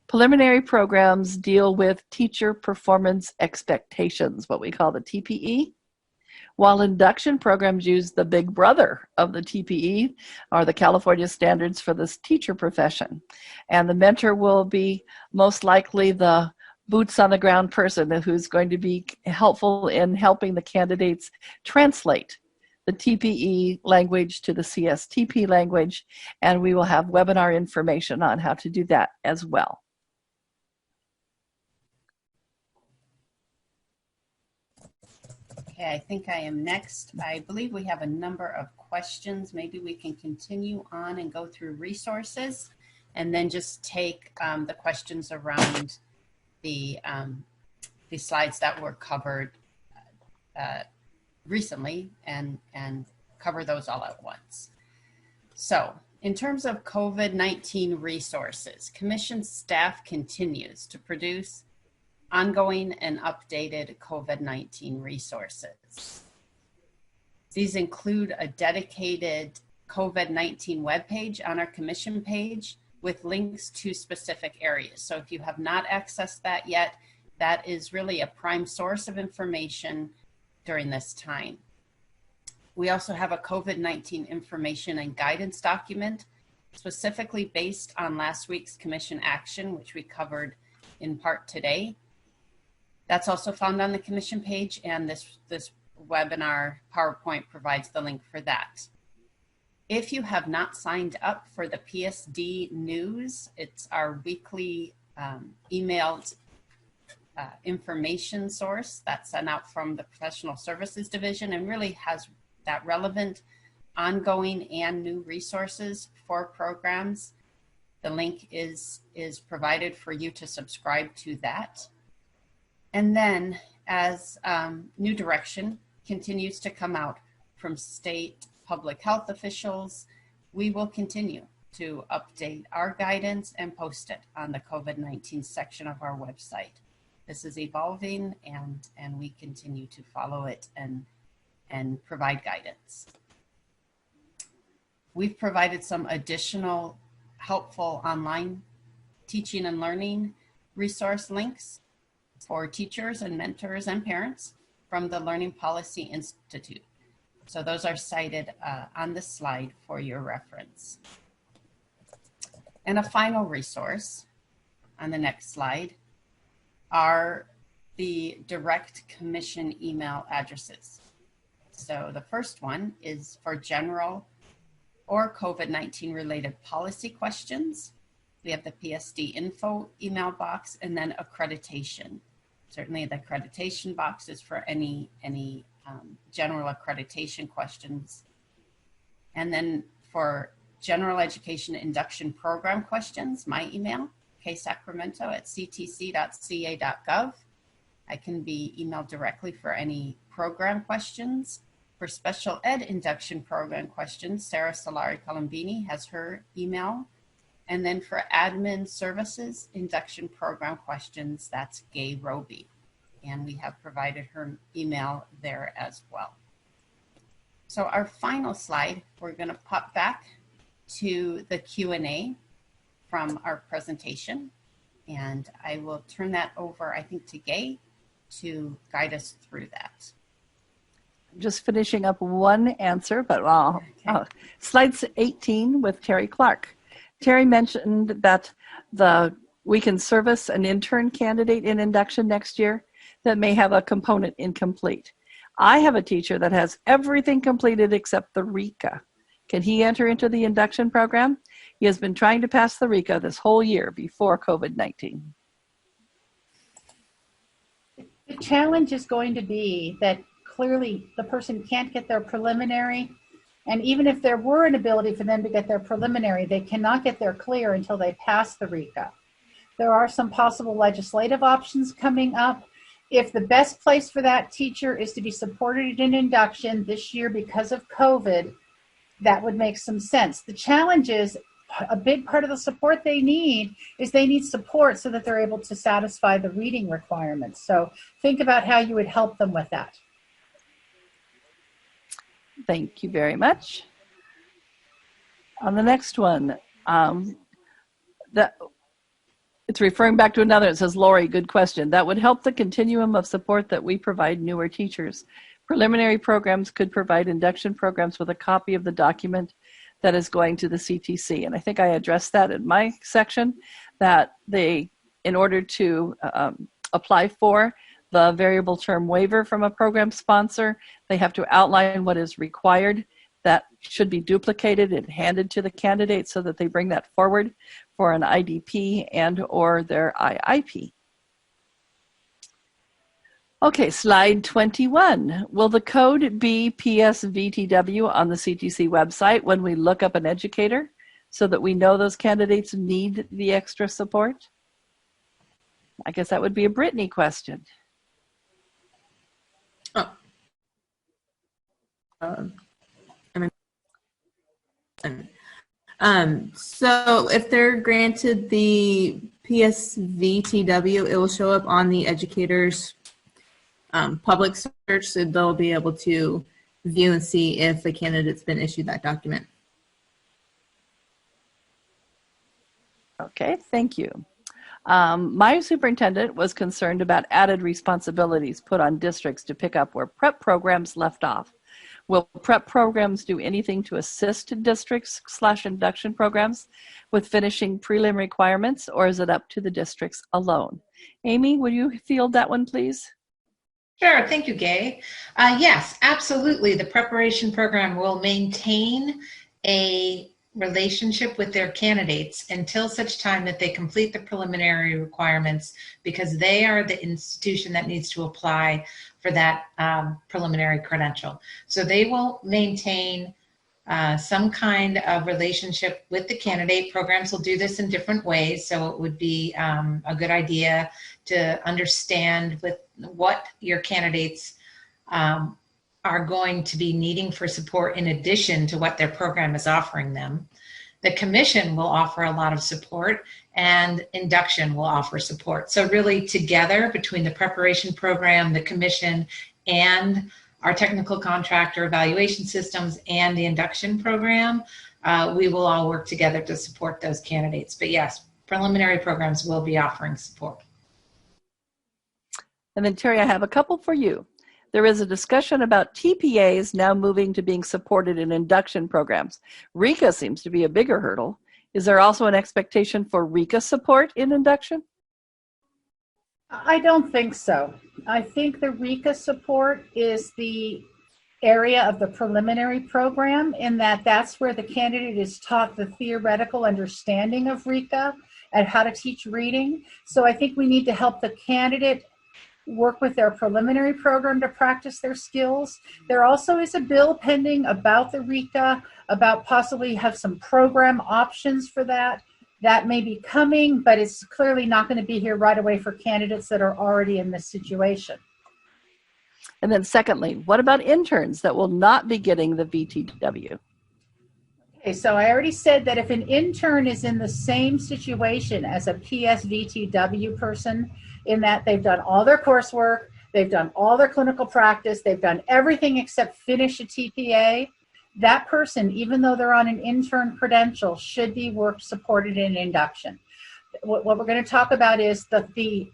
preliminary programs deal with teacher performance expectations, what we call the TPE, while induction programs use the big brother of the TPE, or the California Standards for this teacher profession. And the mentor will be most likely the boots on the ground person who's going to be helpful in helping the candidates translate the TPE language to the CSTP language, and we will have webinar information on how to do that as well. Okay, I think I am next. I believe we have a number of questions. Maybe we can continue on and go through resources and then just take the questions around the slides that were covered recently and cover those all at once. So in terms of COVID-19 resources, Commission staff continues to produce ongoing and updated COVID-19 resources. These include a dedicated COVID-19 webpage on our Commission page with links to specific areas. So if you have not accessed that yet, that is really a prime source of information during this time. We also have a COVID-19 information and guidance document specifically based on last week's Commission action, which we covered in part today. That's also found on the Commission page, and this webinar PowerPoint provides the link for that. If you have not signed up for the PSD News, it's our weekly emailed information source that's sent out from the Professional Services Division and really has that relevant ongoing and new resources for programs. The link is provided for you to subscribe to that. And then as new direction continues to come out from state public health officials, we will continue to update our guidance and post it on the COVID-19 section of our website. This is evolving and we continue to follow it and provide guidance. We've provided some additional helpful online teaching and learning resource links for teachers and mentors and parents from the Learning Policy Institute. So those are cited on this slide for your reference. And a final resource on the next slide are the direct Commission email addresses. So the first one is for general or COVID-19 related policy questions. We have the PSD info email box, and then accreditation. Certainly the accreditation box is for any general accreditation questions. And then for general education induction program questions, my email, ksacramento@ctc.ca.gov. I can be emailed directly for any program questions. For special ed induction program questions, Sarah Solari Colombini has her email. And then for admin services induction program questions, that's Gay Roby. And we have provided her email there as well. So our final slide, we're going to pop back to the Q&A from our presentation. And I will turn that over, I think, to Gay to guide us through that. Just finishing up one answer, but slide 18 with Terry Clark. Terry mentioned that we can service an intern candidate in induction next year that may have a component incomplete. I have a teacher that has everything completed except the RECA. Can he enter into the induction program? He has been trying to pass the RECA this whole year before COVID-19. The challenge is going to be that clearly the person can't get their preliminary, and even if there were an ability for them to get their preliminary, they cannot get their clear until they pass the RECA. There are some possible legislative options coming up. If the best place for that teacher is to be supported in induction this year because of COVID, that would make some sense. The challenge is a big part of the support they need is they need support so that they're able to satisfy the reading requirements. So think about how you would help them with that. Thank you very much. On the next one, it's referring back to another. It says, Lori, good question. That would help the continuum of support that we provide newer teachers. Preliminary programs could provide induction programs with a copy of the document that is going to the CTC. And I think I addressed that in my section, that in order to apply for the variable term waiver from a program sponsor, they have to outline what is required. That should be duplicated and handed to the candidate so that they bring that forward for an IDP and or their IIP. Okay, slide 21. Will the code be PSVTW on the CTC website when we look up an educator so that we know those candidates need the extra support? I guess that would be a Brittany question. So if they're granted the PSVTW, it will show up on the educator's public search, so they'll be able to view and see if the candidate's been issued that document. Okay, thank you. My superintendent was concerned about added responsibilities put on districts to pick up where prep programs left off. Will prep programs do anything to assist districts/induction programs with finishing prelim requirements, or is it up to the districts alone? Amy, will you field that one, please? Sure, thank you, Gay. Yes, absolutely. The preparation program will maintain a relationship with their candidates until such time that they complete the preliminary requirements, because they are the institution that needs to apply for that preliminary credential. So they will maintain some kind of relationship with the candidate. Programs will do this in different ways, so it would be a good idea to understand with what your candidates are going to be needing for support in addition to what their program is offering them. The commission will offer a lot of support, and induction will offer support. So really together between the preparation program, the commission, and our technical contractor evaluation systems and the induction program, we will all work together to support those candidates. But yes, preliminary programs will be offering support. And then Terry, I have a couple for you. There is a discussion about TPAs now moving to being supported in induction programs. RECA seems to be a bigger hurdle. Is there also an expectation for RECA support in induction? I don't think so. I think the RECA support is the area of the preliminary program, in that that's where the candidate is taught the theoretical understanding of RECA and how to teach reading. So I think we need to help the candidate work with their preliminary program to practice their skills. There also is a bill pending about the RECA, about possibly have some program options for that. That may be coming, but it's clearly not going to be here right away for candidates that are already in this situation. And then secondly, what about interns that will not be getting the VTW? Okay, so I already said that if an intern is in the same situation as a PSVTW person, in that they've done all their coursework, they've done all their clinical practice, they've done everything except finish a TPA, that person, even though they're on an intern credential, should be work supported in induction. What we're going to talk about is the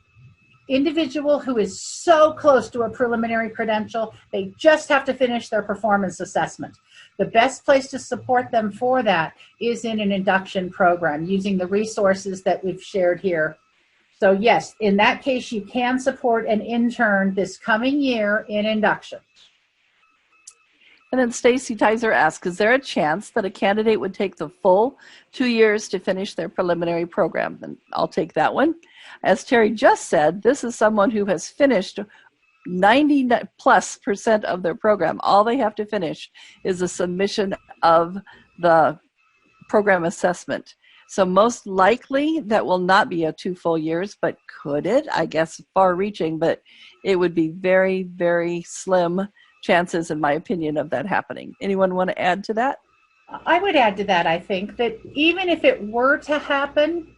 individual who is so close to a preliminary credential, they just have to finish their performance assessment. The best place to support them for that is in an induction program using the resources that we've shared here. So yes, in that case, you can support an intern this coming year in induction. And then Stacy Tizer asks, is there a chance that a candidate would take the full 2 years to finish their preliminary program? And I'll take that one. As Terry just said, this is someone who has finished 90+% of their program. All they have to finish is a submission of the program assessment. So most likely that will not be a 2 full years, but could it? I guess far reaching, but it would be very, very slim chances, in my opinion, of that happening. Anyone want to add to that? I would add to that, I think, that even if it were to happen,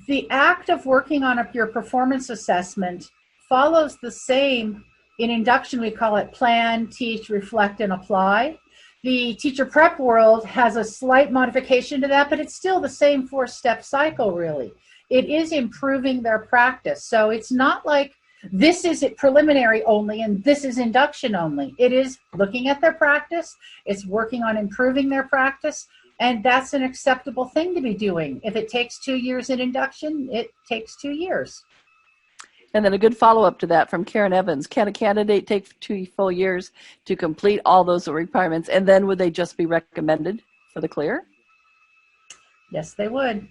the act of working on your performance assessment follows the same. In induction, we call it plan, teach, reflect, and apply. The teacher prep world has a slight modification to that, but it's still the same 4-step cycle, really. It is improving their practice. So it's not like this is preliminary only and this is induction only. It is looking at their practice, it's working on improving their practice, and that's an acceptable thing to be doing. If it takes 2 years in induction, it takes 2 years. And then a good follow-up to that from Karen Evans. Can a candidate take 2 full years to complete all those requirements, and then would they just be recommended for the clear? Yes, they would.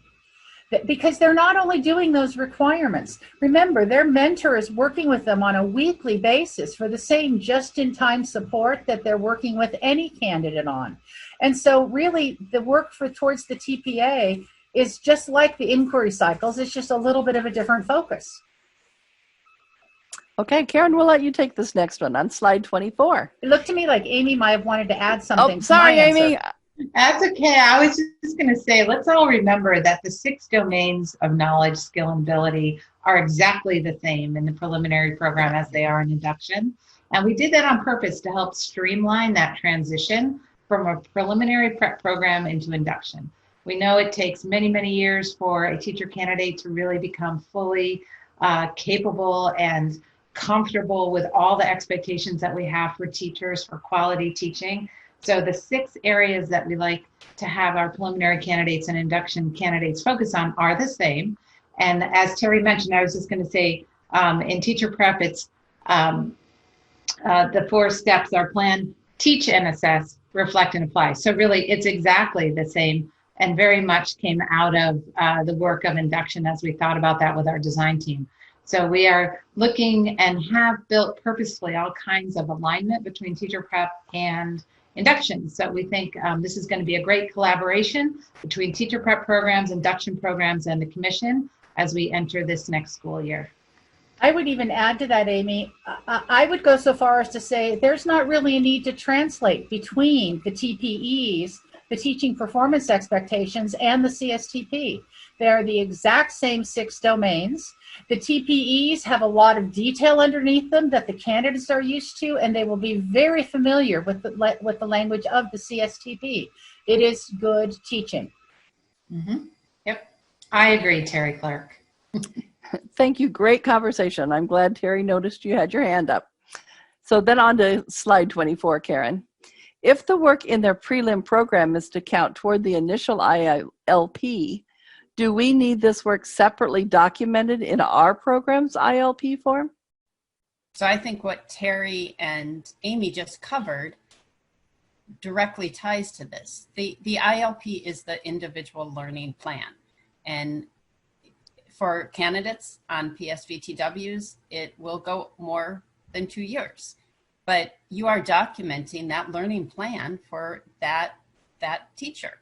Because they're not only doing those requirements. Remember, their mentor is working with them on a weekly basis for the same just-in-time support that they're working with any candidate on. And so really the work towards the TPA is just like the inquiry cycles. It's just a little bit of a different focus. Okay, Karen, we'll let you take this next one on slide 24. It looked to me like Amy might have wanted to add something. Oh, sorry, Amy. That's okay. I was just going to say, let's all remember that the 6 domains of knowledge, skill, and ability are exactly the same in the preliminary program as they are in induction. And we did that on purpose to help streamline that transition from a preliminary prep program into induction. We know it takes many, many years for a teacher candidate to really become fully capable and comfortable with all the expectations that we have for teachers for quality teaching. So the 6 areas that we like to have our preliminary candidates and induction candidates focus on are the same. And as Terry mentioned, I was just going to say, in teacher prep, it's the 4 steps are plan, teach and assess, reflect and apply. So really, it's exactly the same and very much came out of the work of induction as we thought about that with our design team. So we are looking and have built purposefully all kinds of alignment between teacher prep and induction. So we think this is going to be a great collaboration between teacher prep programs, induction programs, and the commission as we enter this next school year. I would even add to that, Amy. I would go so far as to say there's not really a need to translate between the TPEs, the teaching performance expectations, and the CSTP. They're the exact same 6 domains. The TPEs have a lot of detail underneath them that the candidates are used to, and they will be very familiar with the language of the CSTP. It is good teaching. Mm-hmm. Yep, I agree, Terry Clark. Thank you. Great conversation. I'm glad Terry noticed you had your hand up. So then on to slide 24, Karen. If the work in their prelim program is to count toward the initial ILP, do we need this work separately documented in our program's ILP form? So I think what Terry and Amy just covered directly ties to this. The ILP is the individual learning plan. And for candidates on PSVTWs, it will go more than 2 years. But you are documenting that learning plan for that teacher,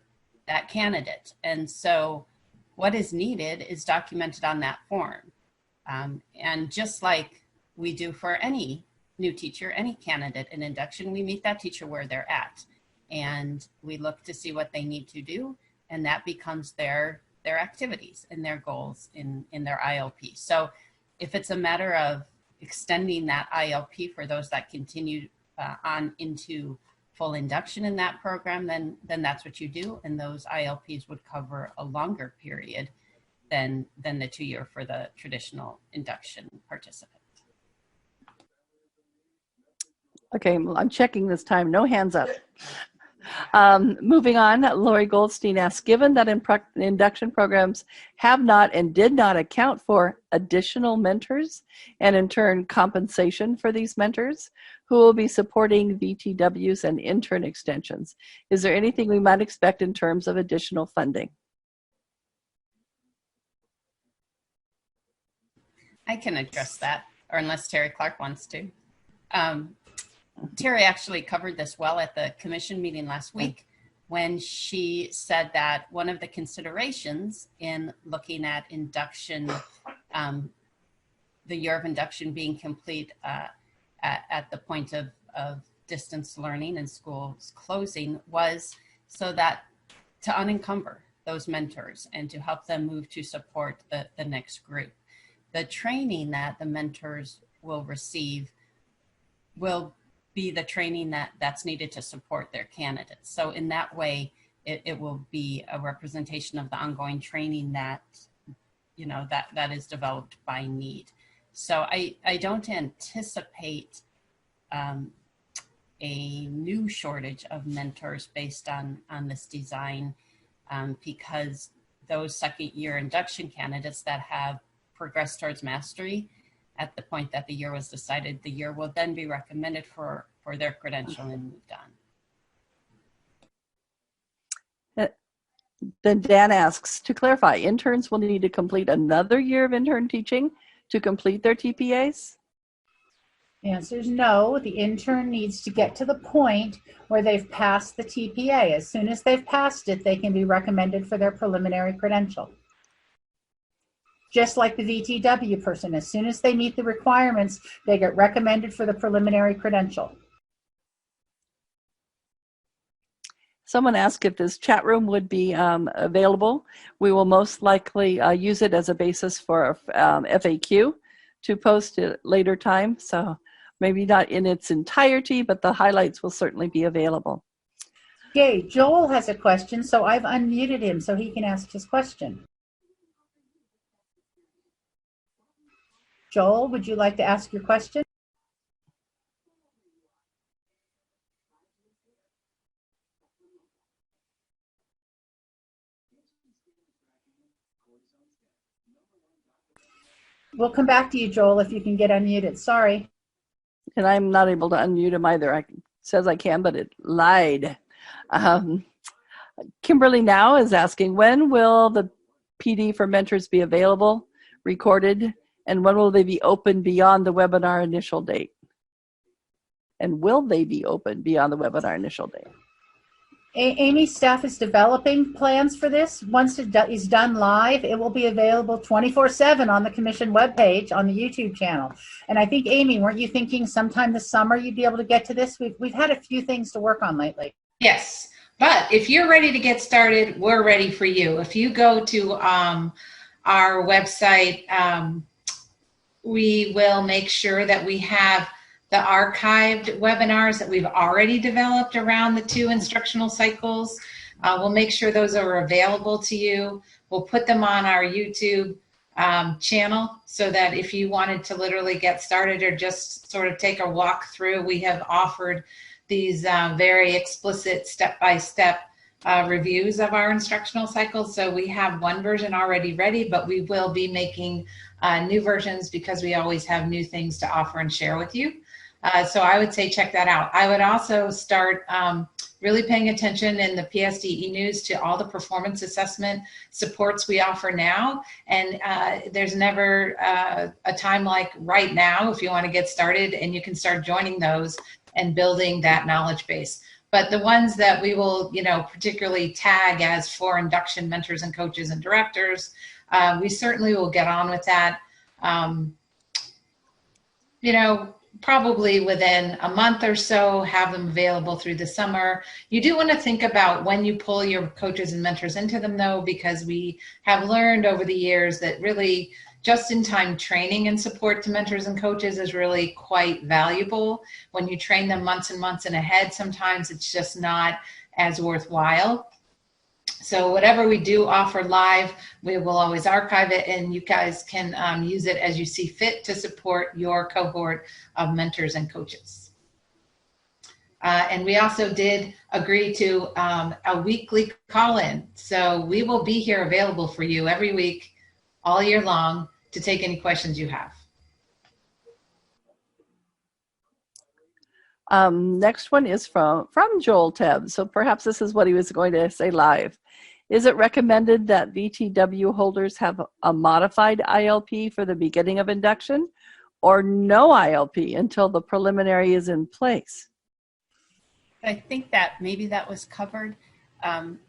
that candidate. And so what is needed is documented on that form. And just like we do for any new teacher, any candidate in induction, we meet that teacher where they're at. And we look to see what they need to do. And that becomes their activities and their goals in their ILP. So if it's a matter of extending that ILP for those that continue on into full induction in that program, then that's what you do. And those ILPs would cover a longer period than the 2-year for the traditional induction participant. Okay, I'm checking this time. No hands up. Moving on, Lori Goldstein asks, given that induction programs have not and did not account for additional mentors and in turn compensation for these mentors, who will be supporting VTWs and intern extensions, is there anything we might expect in terms of additional funding? I can address that, or unless Terry Clark wants to. Terry actually covered this well at the commission meeting last week when she said that one of the considerations in looking at induction, the year of induction being complete at the point of distance learning and schools closing, was so that to unencumber those mentors and to help them move to support the next group. The training that the mentors will receive will be the training that's needed to support their candidates. So in that way, it will be a representation of the ongoing training that, that is developed by need. So I don't anticipate a new shortage of mentors based on this design, because those second year induction candidates that have progressed towards mastery at the point that the year was decided, the year will then be recommended for their credential and moved on. Then Dan asks, to clarify, interns will need to complete another year of intern teaching to complete their TPAs? The answer is no. The intern needs to get to the point where they've passed the TPA. As soon as they've passed it, they can be recommended for their preliminary credential. Just like the VTW person, as soon as they meet the requirements, they get recommended for the preliminary credential. Someone asked if this chat room would be available. We will most likely use it as a basis for FAQ to post at a later time. So maybe not in its entirety, but the highlights will certainly be available. Okay, Joel has a question, so I've unmuted him so he can ask his question. Joel, would you like to ask your question? We'll come back to you, Joel, if you can get unmuted. Sorry. And I'm not able to unmute him either. It says I can, but it lied. Kimberly Now is asking, when will the PD for mentors be available, recorded, and when will they be open beyond the webinar initial date? And will they be open beyond the webinar initial date? Amy's staff is developing plans for this. Once it is done live, it will be available 24/7 on the commission webpage on the YouTube channel. And I think, Amy, weren't you thinking sometime this summer you'd be able to get to this? We've had a few things to work on lately. Yes, but if you're ready to get started, we're ready for you. If you go to our website, we will make sure that we have the archived webinars that we've already developed around the 2 instructional cycles. We'll make sure those are available to you. We'll put them on our YouTube channel so that if you wanted to literally get started or just sort of take a walk through, we have offered these very explicit step-by-step reviews of our instructional cycles. So we have one version already ready, but we will be making new versions because we always have new things to offer and share with you. So I would say check that out. I would also start really paying attention in the PSD e-news to all the performance assessment supports we offer now. And there's never a time like right now if you want to get started, and you can start joining those and building that knowledge base. But the ones that we will, particularly tag as for induction mentors and coaches and directors, we certainly will get on with that. probably within a month or so, have them available through the summer. You do want to think about when you pull your coaches and mentors into them, though, because we have learned over the years that really just-in-time training and support to mentors and coaches is really quite valuable. When you train them months and months in ahead, sometimes it's just not as worthwhile. So whatever we do offer live, we will always archive it, and you guys can use it as you see fit to support your cohort of mentors and coaches. And we also did agree to a weekly call-in. So we will be here available for you every week, all year long, to take any questions you have. Next one is from Joel Tebb. So perhaps this is what he was going to say live. Is it recommended that VTW holders have a modified ILP for the beginning of induction, or no ILP until the preliminary is in place? I think that maybe that was covered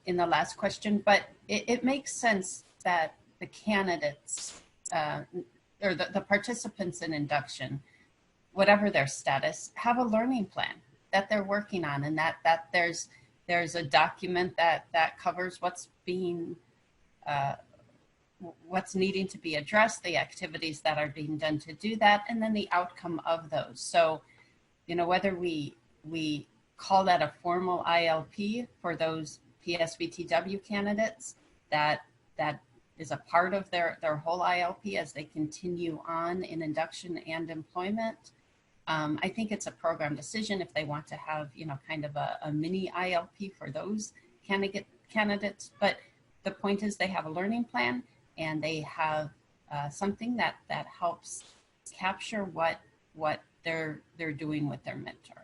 in the last question, but it makes sense that the candidates or the participants in induction, whatever their status, have a learning plan that they're working on, and that there's a document that covers what's needing to be addressed, the activities that are being done to do that, and then the outcome of those. So, whether we call that a formal ILP for those PSVTW candidates, that is a part of their whole ILP as they continue on in induction and employment. I think it's a program decision if they want to have, kind of a mini ILP for those candidates. But the point is they have a learning plan, and they have something that helps capture what they're doing with their mentor.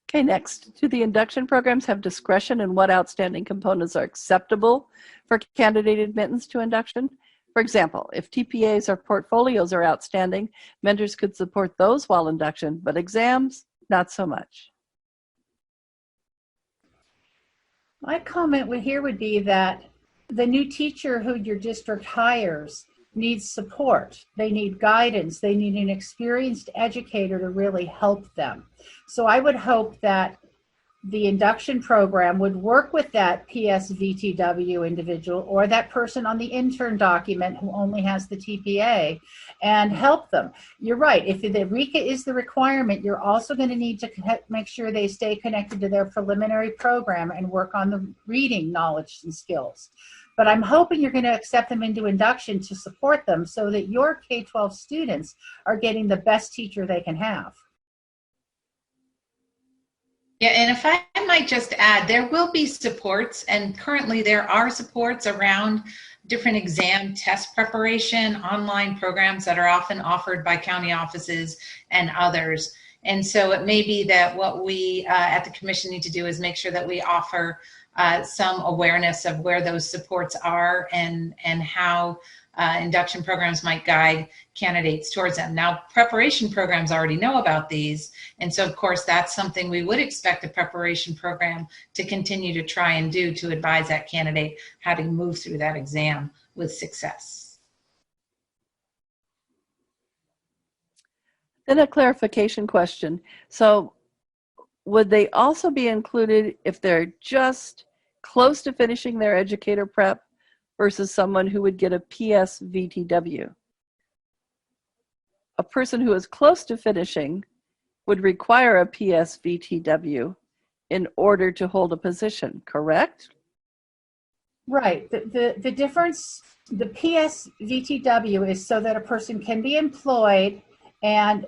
Okay, next. Do the induction programs have discretion in what outstanding components are acceptable for candidate admittance to induction? For example, if TPAs or portfolios are outstanding, mentors could support those while induction, but exams, not so much. My comment here would be that the new teacher who your district hires needs support. They need guidance. They need an experienced educator to really help them. So I would hope that the induction program would work with that PSVTW individual or that person on the intern document who only has the TPA and help them. You're right. If the RECA is the requirement, you're also going to need to make sure they stay connected to their preliminary program and work on the reading knowledge and skills. But I'm hoping you're going to accept them into induction to support them so that your K-12 students are getting the best teacher they can have. Yeah, and if I might just add, there will be supports, and currently there are supports around different exam test preparation, online programs that are often offered by county offices and others. And so it may be that what we at the commission need to do is make sure that we offer some awareness of where those supports are and how induction programs might guide candidates towards them. Now, preparation programs already know about these, and so of course that's something we would expect a preparation program to continue to try and do to advise that candidate how to move through that exam with success. Then a clarification question. So would they also be included if they're just close to finishing their educator prep versus someone who would get a PSVTW? A person who is close to finishing would require a PSVTW in order to hold a position, correct? Right. The difference, the PSVTW is so that a person can be employed and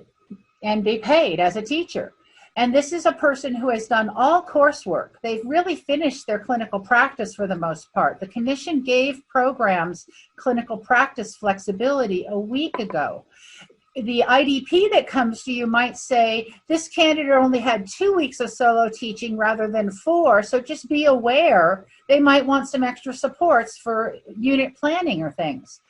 be paid as a teacher. And this is a person who has done all coursework. They've really finished their clinical practice for the most part. The commission gave programs clinical practice flexibility a week ago. The IDP that comes to you might say, this candidate only had 2 weeks of solo teaching rather than 4, so just be aware they might want some extra supports for unit planning or things.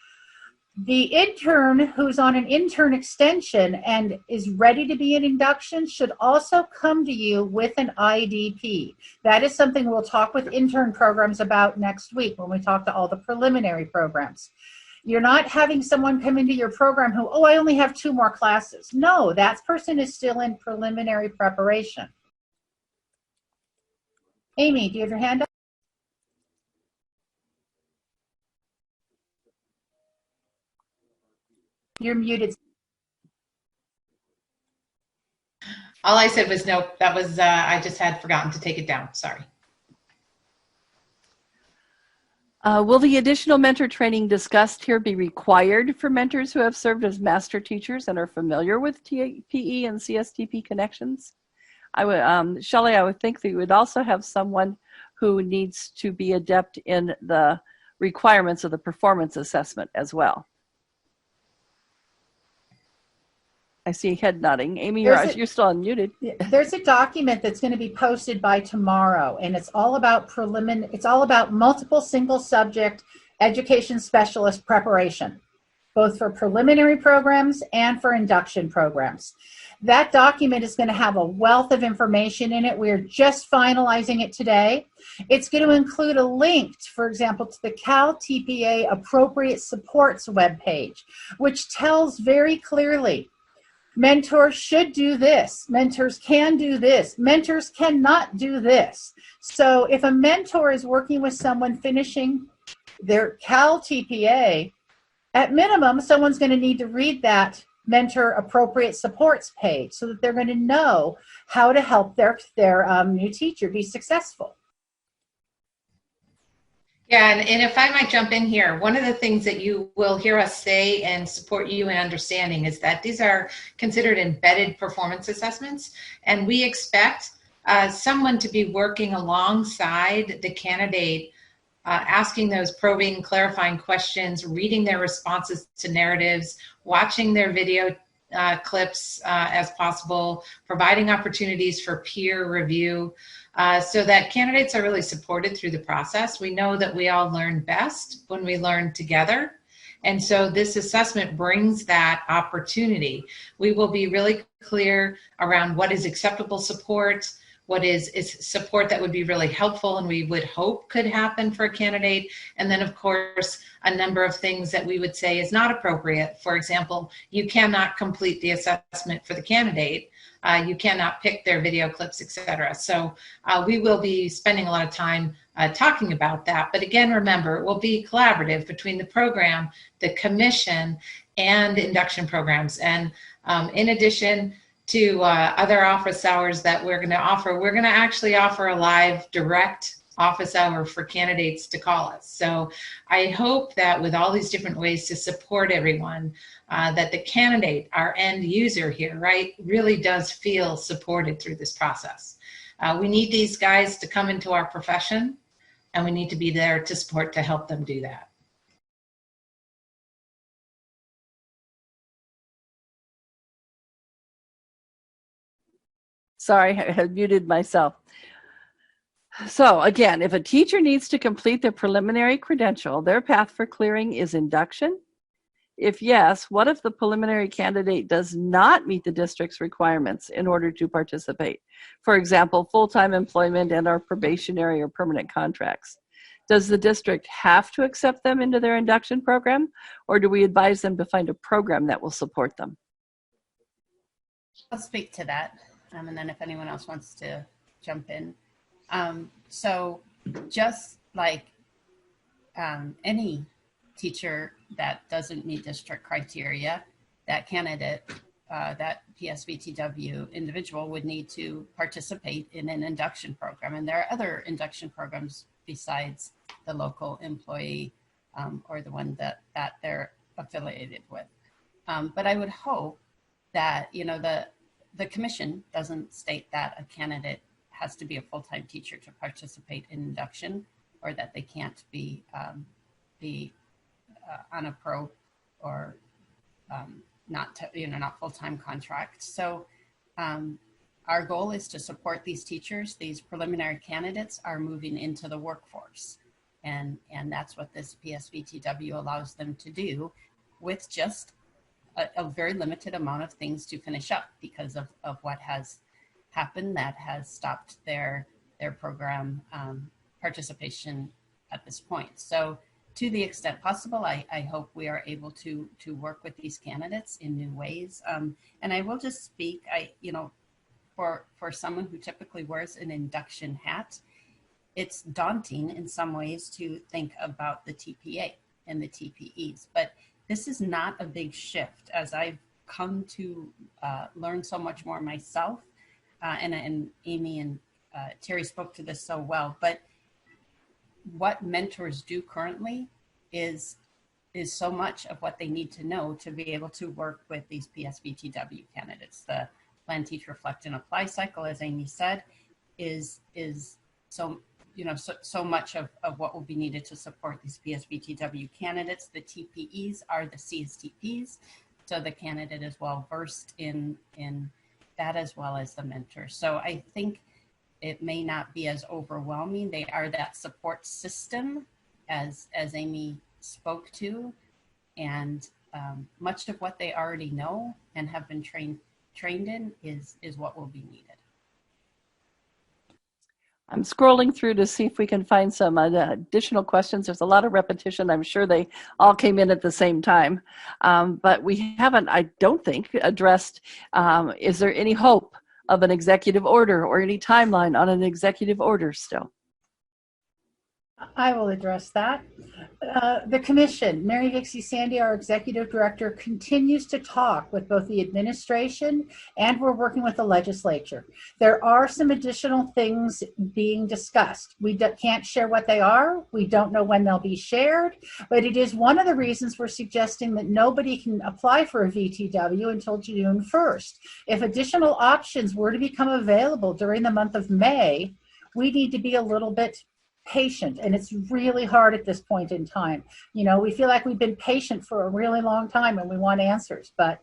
The intern who's on an intern extension and is ready to be in induction should also come to you with an IDP. That is something we'll talk with intern programs about next week when we talk to all the preliminary programs. You're not having someone come into your program who, oh, I only have 2 more classes. No, that person is still in preliminary preparation. Amy, do you have your hand up? You're muted. All I said was nope. That was, I just had forgotten to take it down. Sorry. Will the additional mentor training discussed here be required for mentors who have served as master teachers and are familiar with PE and CSTP connections? I would, Shelley, I would think that you would also have someone who needs to be adept in the requirements of the performance assessment as well. I see head nodding. Amy, you're still unmuted. There's a document that's going to be posted by tomorrow, and it's all about it's all about multiple single subject education specialist preparation, both for preliminary programs and for induction programs. That document is going to have a wealth of information in it. We're just finalizing it today. It's going to include a link, for example, to the Cal TPA Appropriate Supports webpage, which tells very clearly mentors should do this. Mentors can do this. Mentors cannot do this. So if a mentor is working with someone finishing their Cal TPA, at minimum, someone's going to need to read that mentor appropriate supports page so that they're going to know how to help their new teacher be successful. Yeah, and if I might jump in here, one of the things that you will hear us say and support you in understanding is that these are considered embedded performance assessments, and we expect someone to be working alongside the candidate, asking those probing, clarifying questions, reading their responses to narratives, watching their video clips as possible, providing opportunities for peer review, so that candidates are really supported through the process. We know that we all learn best when we learn together. And so this assessment brings that opportunity. We will be really clear around what is acceptable support, what is support that would be really helpful and we would hope could happen for a candidate. And then of course, a number of things that we would say is not appropriate. For example, you cannot complete the assessment for the candidate. You cannot pick their video clips, etc. So we will be spending a lot of time talking about that. But again, remember, it will be collaborative between the program, the commission, and induction programs. And in addition to other office hours that we're going to offer, we're going to actually offer a live direct office hour for candidates to call us. So I hope that with all these different ways to support everyone, that the candidate, our end user here, right, really does feel supported through this process. We need these guys to come into our profession, and we need to be there to support to help them do that. Sorry, I had muted myself. So again, if a teacher needs to complete their preliminary credential, their path for clearing is induction. If yes, what if the preliminary candidate does not meet the district's requirements in order to participate? For example, full-time employment and or probationary or permanent contracts. Does the district have to accept them into their induction program, or do we advise them to find a program that will support them? I'll speak to that, and then if anyone else wants to jump in. So just like any teacher that doesn't meet district criteria, that candidate, that PSVTW individual would need to participate in an induction program. And there are other induction programs besides the local employee or the one that they're affiliated with. But I would hope that, you know, the commission doesn't state that a candidate has to be a full-time teacher to participate in induction, or that they can't be on a pro or not full-time contract. So our goal is to support these teachers. These preliminary candidates are moving into the workforce, and that's what this PSVTW allows them to do, with just a very limited amount of things to finish up because of what has happened that has stopped their program participation at this point. So to the extent possible, I hope we are able to work with these candidates in new ways. And I will just speak, for someone who typically wears an induction hat, it's daunting in some ways to think about the TPA and the TPEs, but this is not a big shift as I've come to learn so much more myself. And Amy and Terry spoke to this so well, but what mentors do currently is so much of what they need to know to be able to work with these PSVTW candidates. The Plan, Teach, Reflect, and Apply cycle, as Amy said, is so much of what will be needed to support these PSVTW candidates. The TPEs are the CSTPs, so the candidate is well versed in that as well as the mentor. So I think it may not be as overwhelming. They are that support system as Amy spoke to, and much of what they already know and have been trained in is what will be needed. I'm scrolling through to see if we can find some additional questions. There's a lot of repetition. I'm sure they all came in at the same time, but we haven't, I don't think, addressed, is there any hope of an executive order or any timeline on an executive order still? I will address that. The commission, Mary Vixie Sandy, our executive director, continues to talk with both the administration and we're working with the legislature. There are some additional things being discussed. We can't share what they are. We don't know when they'll be shared, but it is one of the reasons we're suggesting that nobody can apply for a VTW until June 1st. If additional options were to become available during the month of May, we need to be a little bit patient, and it's really hard at this point in time. We feel like we've been patient for a really long time and we want answers, but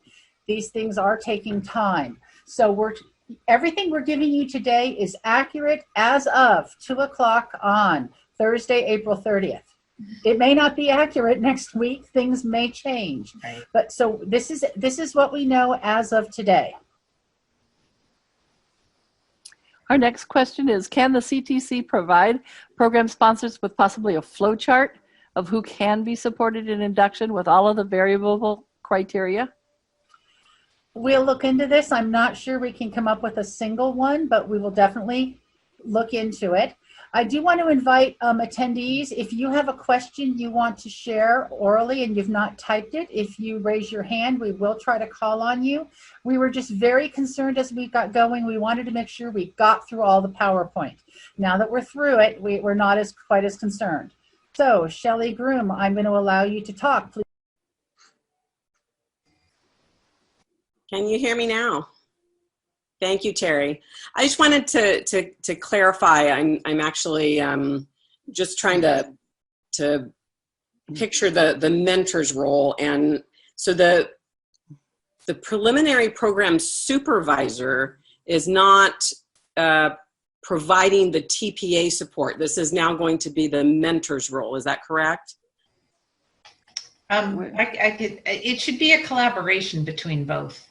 these things are taking time. So everything we're giving you today is accurate as of 2 o'clock on Thursday, April 30th. It may not be accurate next week. Things may change. Right. But so this is what we know as of today. Our next question is, can the CTC provide program sponsors with possibly a flow chart of who can be supported in induction with all of the variable criteria? We'll look into this. I'm not sure we can come up with a single one, but we will definitely look into it. I do want to invite attendees, if you have a question you want to share orally and you've not typed it, if you raise your hand, we will try to call on you. We were just very concerned as we got going. We wanted to make sure we got through all the PowerPoint. Now that we're through it, we're not quite as concerned. So, Shelley Groom, I'm going to allow you to talk, please. Can you hear me now? Thank you, Terry. I just wanted to clarify. I'm actually just trying to picture the mentor's role, and so the preliminary program supervisor is not providing the TPA support. This is now going to be the mentor's role. Is that correct? It should be a collaboration between both.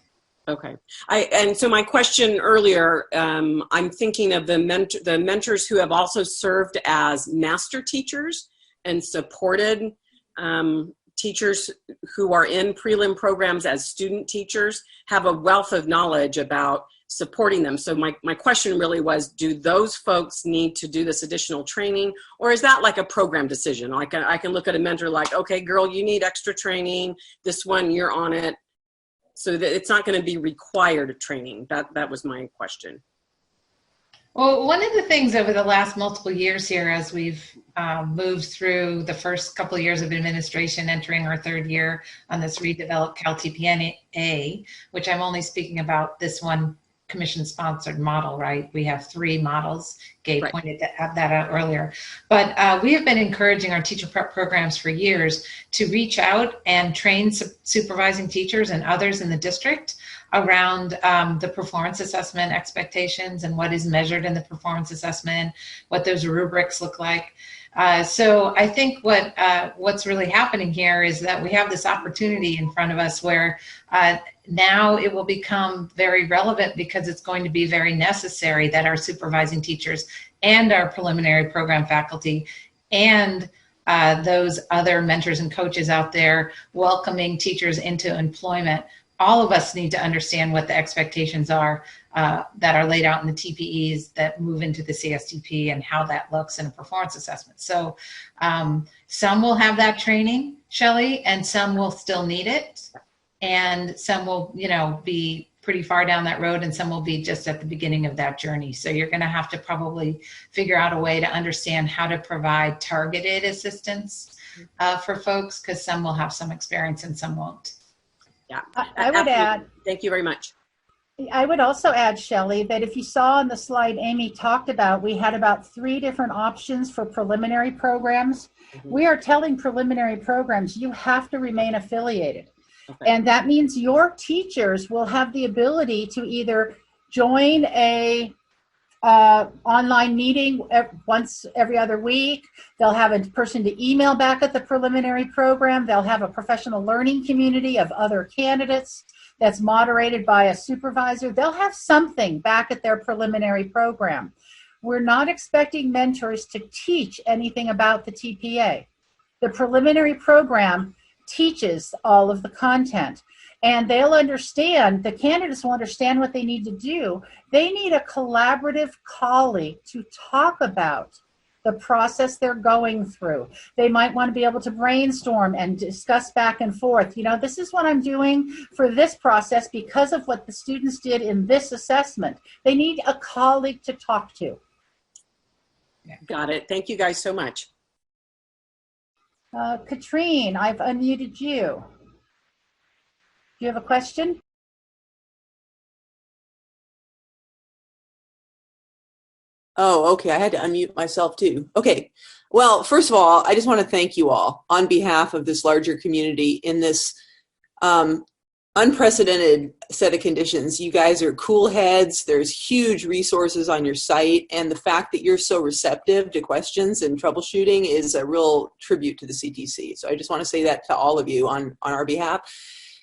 Okay. And so my question earlier, I'm thinking of the mentors who have also served as master teachers and supported teachers who are in prelim programs as student teachers, have a wealth of knowledge about supporting them. So my question really was, do those folks need to do this additional training, or is that like a program decision? Like I can look at a mentor like, okay, girl, you need extra training. This one, you're on it. So that it's not going to be required training. That was my question. Well, one of the things over the last multiple years here, as we've moved through the first couple of years of administration, entering our third year on this redeveloped CalTPNA, which I'm only speaking about this one commission-sponsored model, right? We have 3 models. Gabe right. pointed that out earlier. But we have been encouraging our teacher prep programs for years to reach out and train supervising teachers and others in the district around the performance assessment expectations and what is measured in the performance assessment, what those rubrics look like. So I think what's really happening here is that we have this opportunity in front of us where now it will become very relevant because it's going to be very necessary that our supervising teachers and our preliminary program faculty and those other mentors and coaches out there welcoming teachers into employment, all of us need to understand what the expectations are that are laid out in the TPEs that move into the CSTP and how that looks in a performance assessment. So some will have that training, Shelley, and some will still need it. And some will, be pretty far down that road, and some will be just at the beginning of that journey. So you're going to have to probably figure out a way to understand how to provide targeted assistance for folks, because some will have some experience and some won't. Yeah, I would add. Thank you very much. I would also add, Shelley, that if you saw on the slide Amy talked about, we had about 3 different options for preliminary programs. Mm-hmm. We are telling preliminary programs, you have to remain affiliated. Okay. And that means your teachers will have the ability to either join a online meeting once every other week. They'll have a person to email back at the preliminary program. They'll have a professional learning community of other candidates that's moderated by a supervisor. They'll have something back at their preliminary program. We're not expecting mentors to teach anything about the TPA. The preliminary program teaches all of the content, and they'll understand, the candidates will understand what they need to do. They need a collaborative colleague to talk about the process they're going through. They might want to be able to brainstorm and discuss back and forth. This is what I'm doing for this process because of what the students did in this assessment. They need a colleague to talk to. Got it. Thank you guys so much. Katrine, I've unmuted you. Do you have a question? Oh, okay. I had to unmute myself too. Okay. Well, first of all, I just want to thank you all on behalf of this larger community in this unprecedented set of conditions. You guys are cool heads. There's huge resources on your site. And the fact that you're so receptive to questions and troubleshooting is a real tribute to the CTC. So I just want to say that to all of you on our behalf.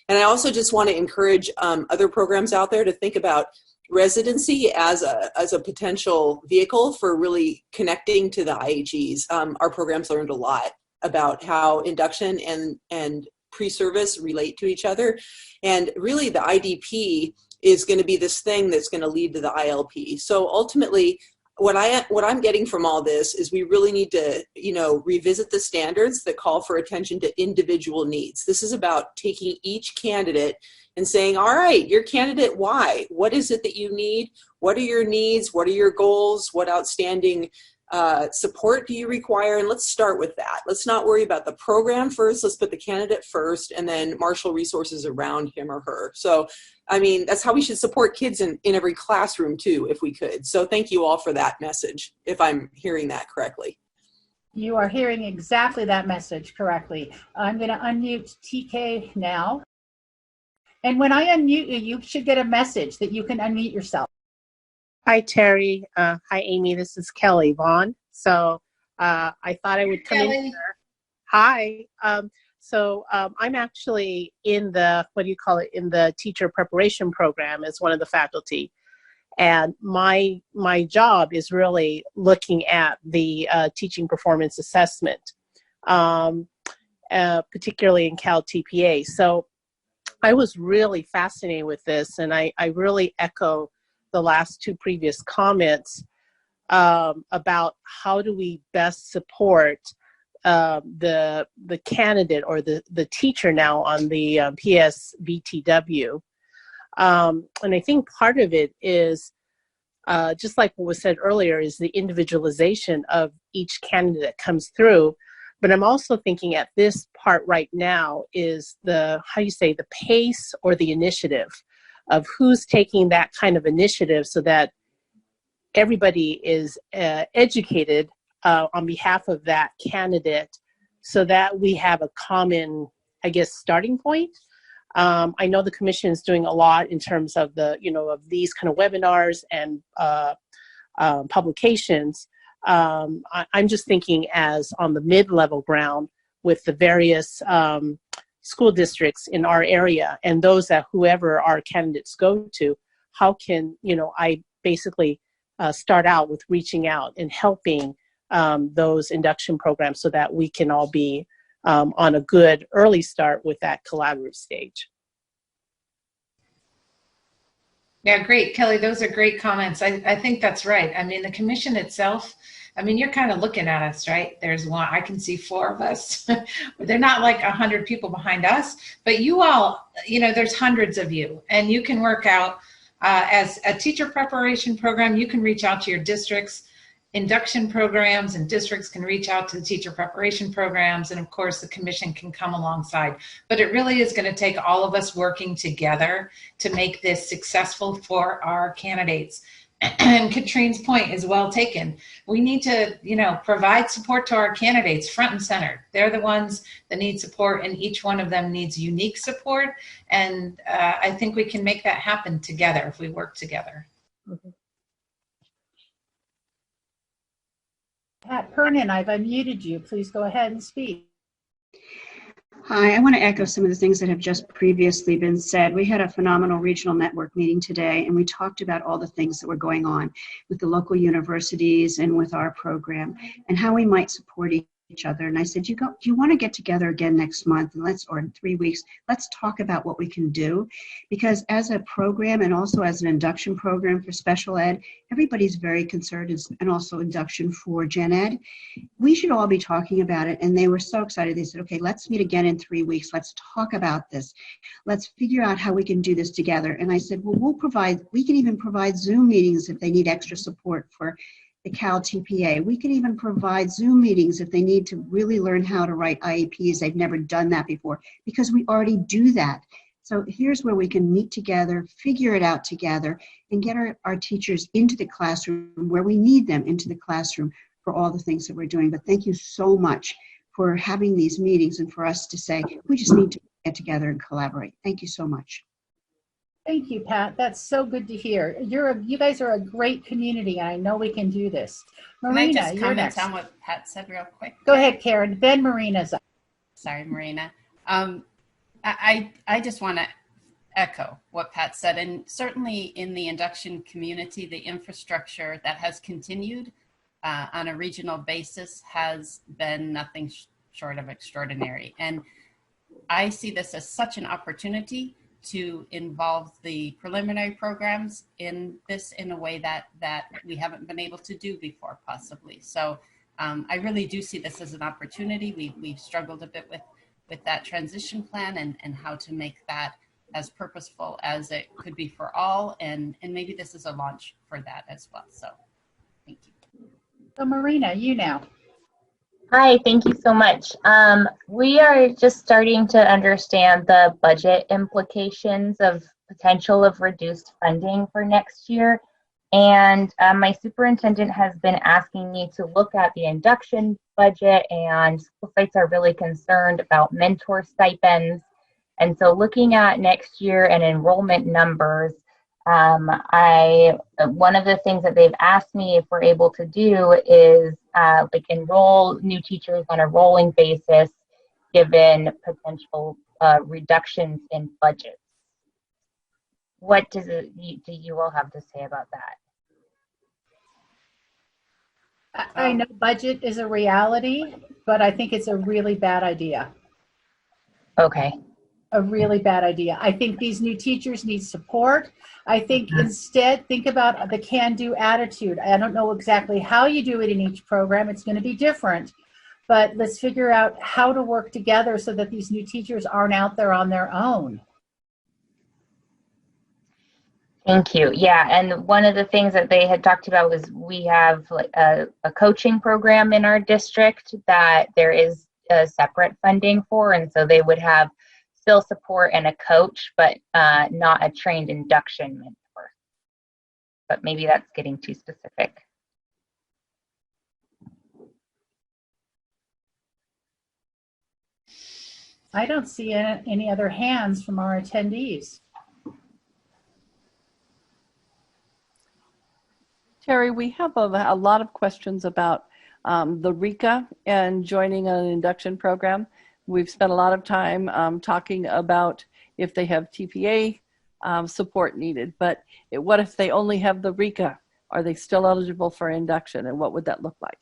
And I also just want to encourage other programs out there to think about residency as a potential vehicle for really connecting to the IHEs. Our programs learned a lot about how induction and pre-service relate to each other. And really the IDP is going to be this thing that's going to lead to the ILP. So ultimately, what I'm getting from all this is we really need to, revisit the standards that call for attention to individual needs. This is about taking each candidate and saying, all right, your candidate Y, what is it that you need? What are your needs? What are your goals? What outstanding support do you require? And let's start with that. Let's not worry about the program first. Let's put the candidate first and then marshal resources around him or her. So, that's how we should support kids in every classroom too, if we could. So thank you all for that message, if I'm hearing that correctly. You are hearing exactly that message correctly. I'm going to unmute TK now. And when I unmute you, you should get a message that you can unmute yourself. Hi, Terry. Hi, Amy. This is Kelly Vaughn. So I thought I would come in here. Hi. I'm actually in the, in the teacher preparation program as one of the faculty. And my job is really looking at the teaching performance assessment, particularly in Cal TPA. So I was really fascinated with this, and I really echo the last 2 previous comments about how do we best support the candidate or the teacher now on the PSVTW. And I think part of it is, just like what was said earlier, is the individualization of each candidate that comes through. But I'm also thinking at this part right now is the pace or the initiative of who's taking that kind of initiative so that everybody is educated on behalf of that candidate so that we have a common, starting point. I know the commission is doing a lot in terms of of these kind of webinars and publications. I'm just thinking as on the mid-level ground with the various school districts in our area and those that whoever our candidates go to, how can, I basically start out with reaching out and helping those induction programs so that we can all be on a good early start with that collaborative stage. Yeah, great, Kelly. Those are great comments. I think that's right. I mean, the commission itself, I mean, you're kind of looking at us, right? There's one, I can see 4 of us. They're not like 100 people behind us, but you all, you know, there's hundreds of you, and you can work out as a teacher preparation program. You can reach out to your districts. Induction programs and districts can reach out to the teacher preparation programs, and of course the commission can come alongside. But it really is going to take all of us working together to make this successful for our candidates. And Katrine's point is well taken. We need to, you know, provide support to our candidates front and center. They're the ones that need support, and each one of them needs unique support. And I think we can make that happen together if we work together. Mm-hmm. Pat Pernin, I've unmuted you. Please go ahead and speak. Hi, I want to echo some of the things that have just previously been said. We had a phenomenal regional network meeting today, and we talked about all the things that were going on with the local universities and with our program and how we might support each other. And I said, do you want to get together again next month, and or in 3 weeks, let's talk about what we can do. Because as a program and also as an induction program for special ed, everybody's very concerned, and also induction for gen ed. We should all be talking about it. And they were so excited. They said, okay, let's meet again in 3 weeks. Let's talk about this. Let's figure out how we can do this together. And I said, well, we can even provide Zoom meetings if they need extra support for the Cal TPA. We can even provide Zoom meetings if they need to really learn how to write IEPs. They've never done that before, because we already do that. So here's where we can meet together, figure it out together, and get our teachers into the classroom where we need them into the classroom for all the things that we're doing. But thank you so much for having these meetings and for us to say, we just need to get together and collaborate. Thank you so much. Thank you, Pat. That's so good to hear. You guys are a great community, and I know we can do this. Marina, can I just you're comment next. on what Pat said real quick? Go ahead, Karen. Then Marina's up. Sorry, Marina. I just want to echo what Pat said, and certainly in the induction community, the infrastructure that has continued on a regional basis has been nothing short of extraordinary. And I see this as such an opportunity to involve the preliminary programs in this in a way that we haven't been able to do before, possibly. So I really do see this as an opportunity. We've struggled a bit with that transition plan and how to make that as purposeful as it could be for all. And maybe this is a launch for that as well. So thank you. So Marina, you now. Hi, thank you so much. We are just starting to understand the budget implications of potential of reduced funding for next year. And my superintendent has been asking me to look at the induction budget, and school sites are really concerned about mentor stipends. And so looking at next year and enrollment numbers, one of the things that they've asked me if we're able to do is like enroll new teachers on a rolling basis, given potential reductions in budgets. What do you all have to say about that? I know budget is a reality, but I think it's a really bad idea. Okay. A really bad idea. I think these new teachers need support. I think instead, think about the can-do attitude. I don't know exactly how you do it in each program. It's going to be different, but let's figure out how to work together so that these new teachers aren't out there on their own. Thank you. Yeah, and one of the things that they had talked about was we have like a coaching program in our district that there is a separate funding for, and so they would have still support and a coach, but not a trained induction mentor. But maybe that's getting too specific. I don't see any other hands from our attendees. Terry, we have a lot of questions about the RICA and joining an induction program. We've spent a lot of time talking about if they have TPA support needed, but what if they only have the RICA? Are they still eligible for induction, and what would that look like?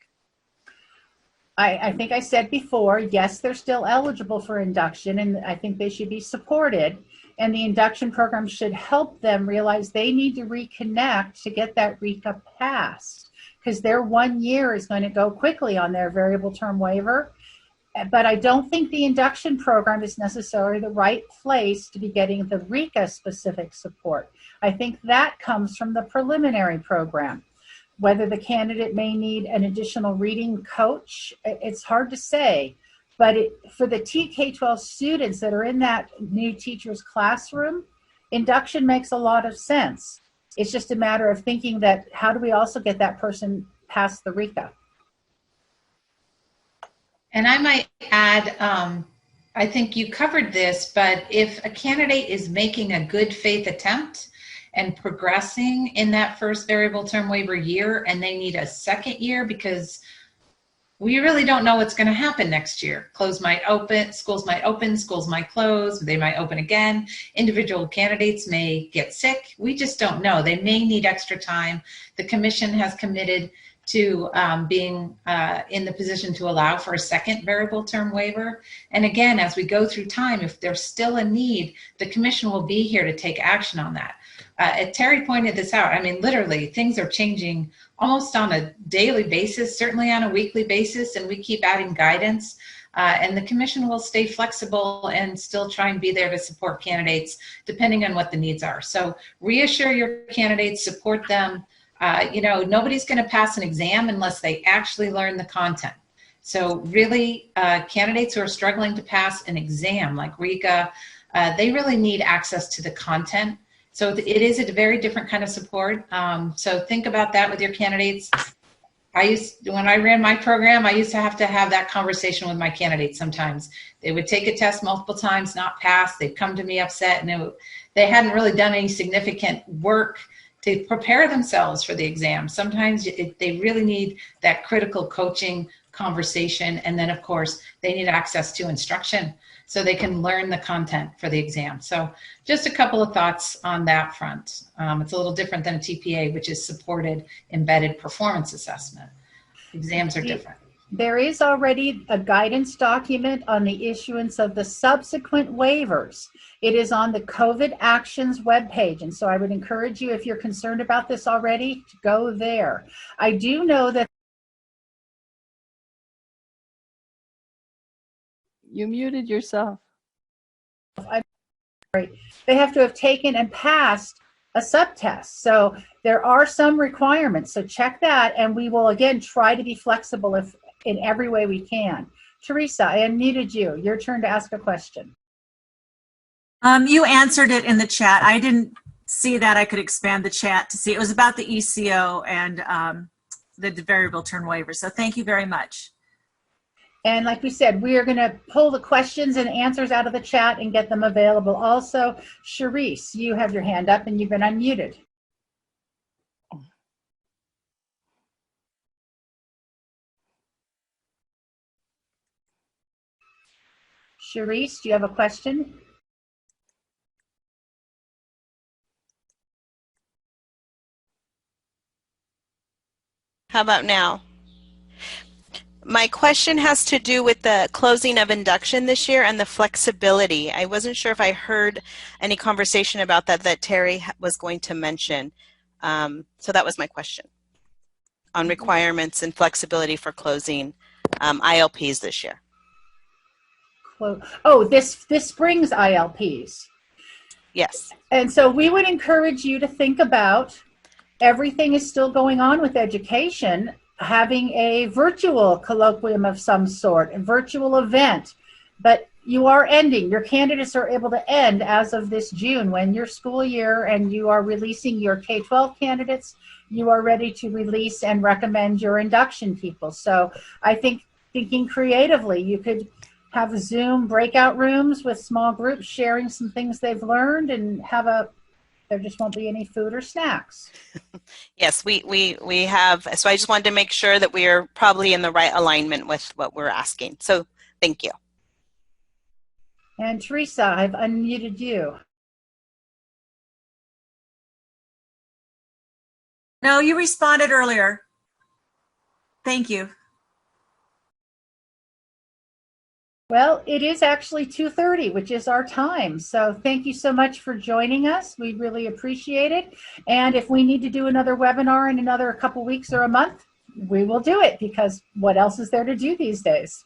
I think I said before, yes, they're still eligible for induction, and I think they should be supported. And the induction program should help them realize they need to reconnect to get that RECA passed, because their 1 year is going to go quickly on their variable term waiver. But I don't think the induction program is necessarily the right place to be getting the RECA specific support. I think that comes from the preliminary program. Whether the candidate may need an additional reading coach, it's hard to say. But for the TK-12 students that are in that new teacher's classroom, induction makes a lot of sense. It's just a matter of thinking that how do we also get that person past the RECA? And I might add, I think you covered this, but if a candidate is making a good faith attempt and progressing in that first variable term waiver year, and they need a second year because we really don't know what's going to happen next year. Schools might open, schools might close, they might open again. Individual candidates may get sick. We just don't know. They may need extra time. The commission has committed to being in the position to allow for a second variable term waiver. And again, as we go through time, if there's still a need, the commission will be here to take action on that. Terry pointed this out. I mean, literally, things are changing almost on a daily basis, certainly on a weekly basis, and we keep adding guidance. And the commission will stay flexible and still try and be there to support candidates depending on what the needs are. So reassure your candidates, support them. You know, nobody's going to pass an exam unless they actually learn the content. So really, candidates who are struggling to pass an exam like RECA, they really need access to the content. So it is a very different kind of support. So think about that with your candidates. When I ran my program, I used to have that conversation with my candidates sometimes. They would take a test multiple times, not pass. They'd come to me upset, and they hadn't really done any significant work to prepare themselves for the exam. Sometimes they really need that critical coaching conversation. And then of course, they need access to instruction so they can learn the content for the exam. So just a couple of thoughts on that front. It's a little different than a TPA, which is supported embedded performance assessment. Exams are different. There is already a guidance document on the issuance of the subsequent waivers. It is on the COVID Actions webpage. And so I would encourage you, if you're concerned about this already, to go there. I do know that you muted yourself. They have to have taken and passed a subtest. So there are some requirements. So check that, and we will again try to be flexible if in every way we can. Teresa, I unmuted you. Your turn to ask a question. You answered it in the chat. I didn't see that. I could expand the chat to see. It was about the ECO and the variable term waiver. So thank you very much. And like we said, we are going to pull the questions and answers out of the chat and get them available. Also, Sharice, you have your hand up and you've been unmuted. Sharice, do you have a question? How about now? My question has to do with the closing of induction this year and the flexibility. I wasn't sure if I heard any conversation about that Terry was going to mention. So that was my question on requirements and flexibility for closing ILPs this year. Oh, this spring's ILPs. Yes. And so we would encourage you to think about, everything is still going on with education, having a virtual colloquium of some sort, a virtual event, but you are ending. Your candidates are able to end as of this June when your school year, and you are releasing your K-12 candidates, you are ready to release and recommend your induction people. So I think thinking creatively, you could have Zoom breakout rooms with small groups sharing some things they've learned, and there just won't be any food or snacks. Yes, we have. So I just wanted to make sure that we are probably in the right alignment with what we're asking. So thank you. And Teresa, I've unmuted you. No, you responded earlier. Thank you. Well, it is actually 2:30, which is our time. So thank you so much for joining us. We really appreciate it. And if we need to do another webinar in another couple weeks or a month, we will do it, because what else is there to do these days?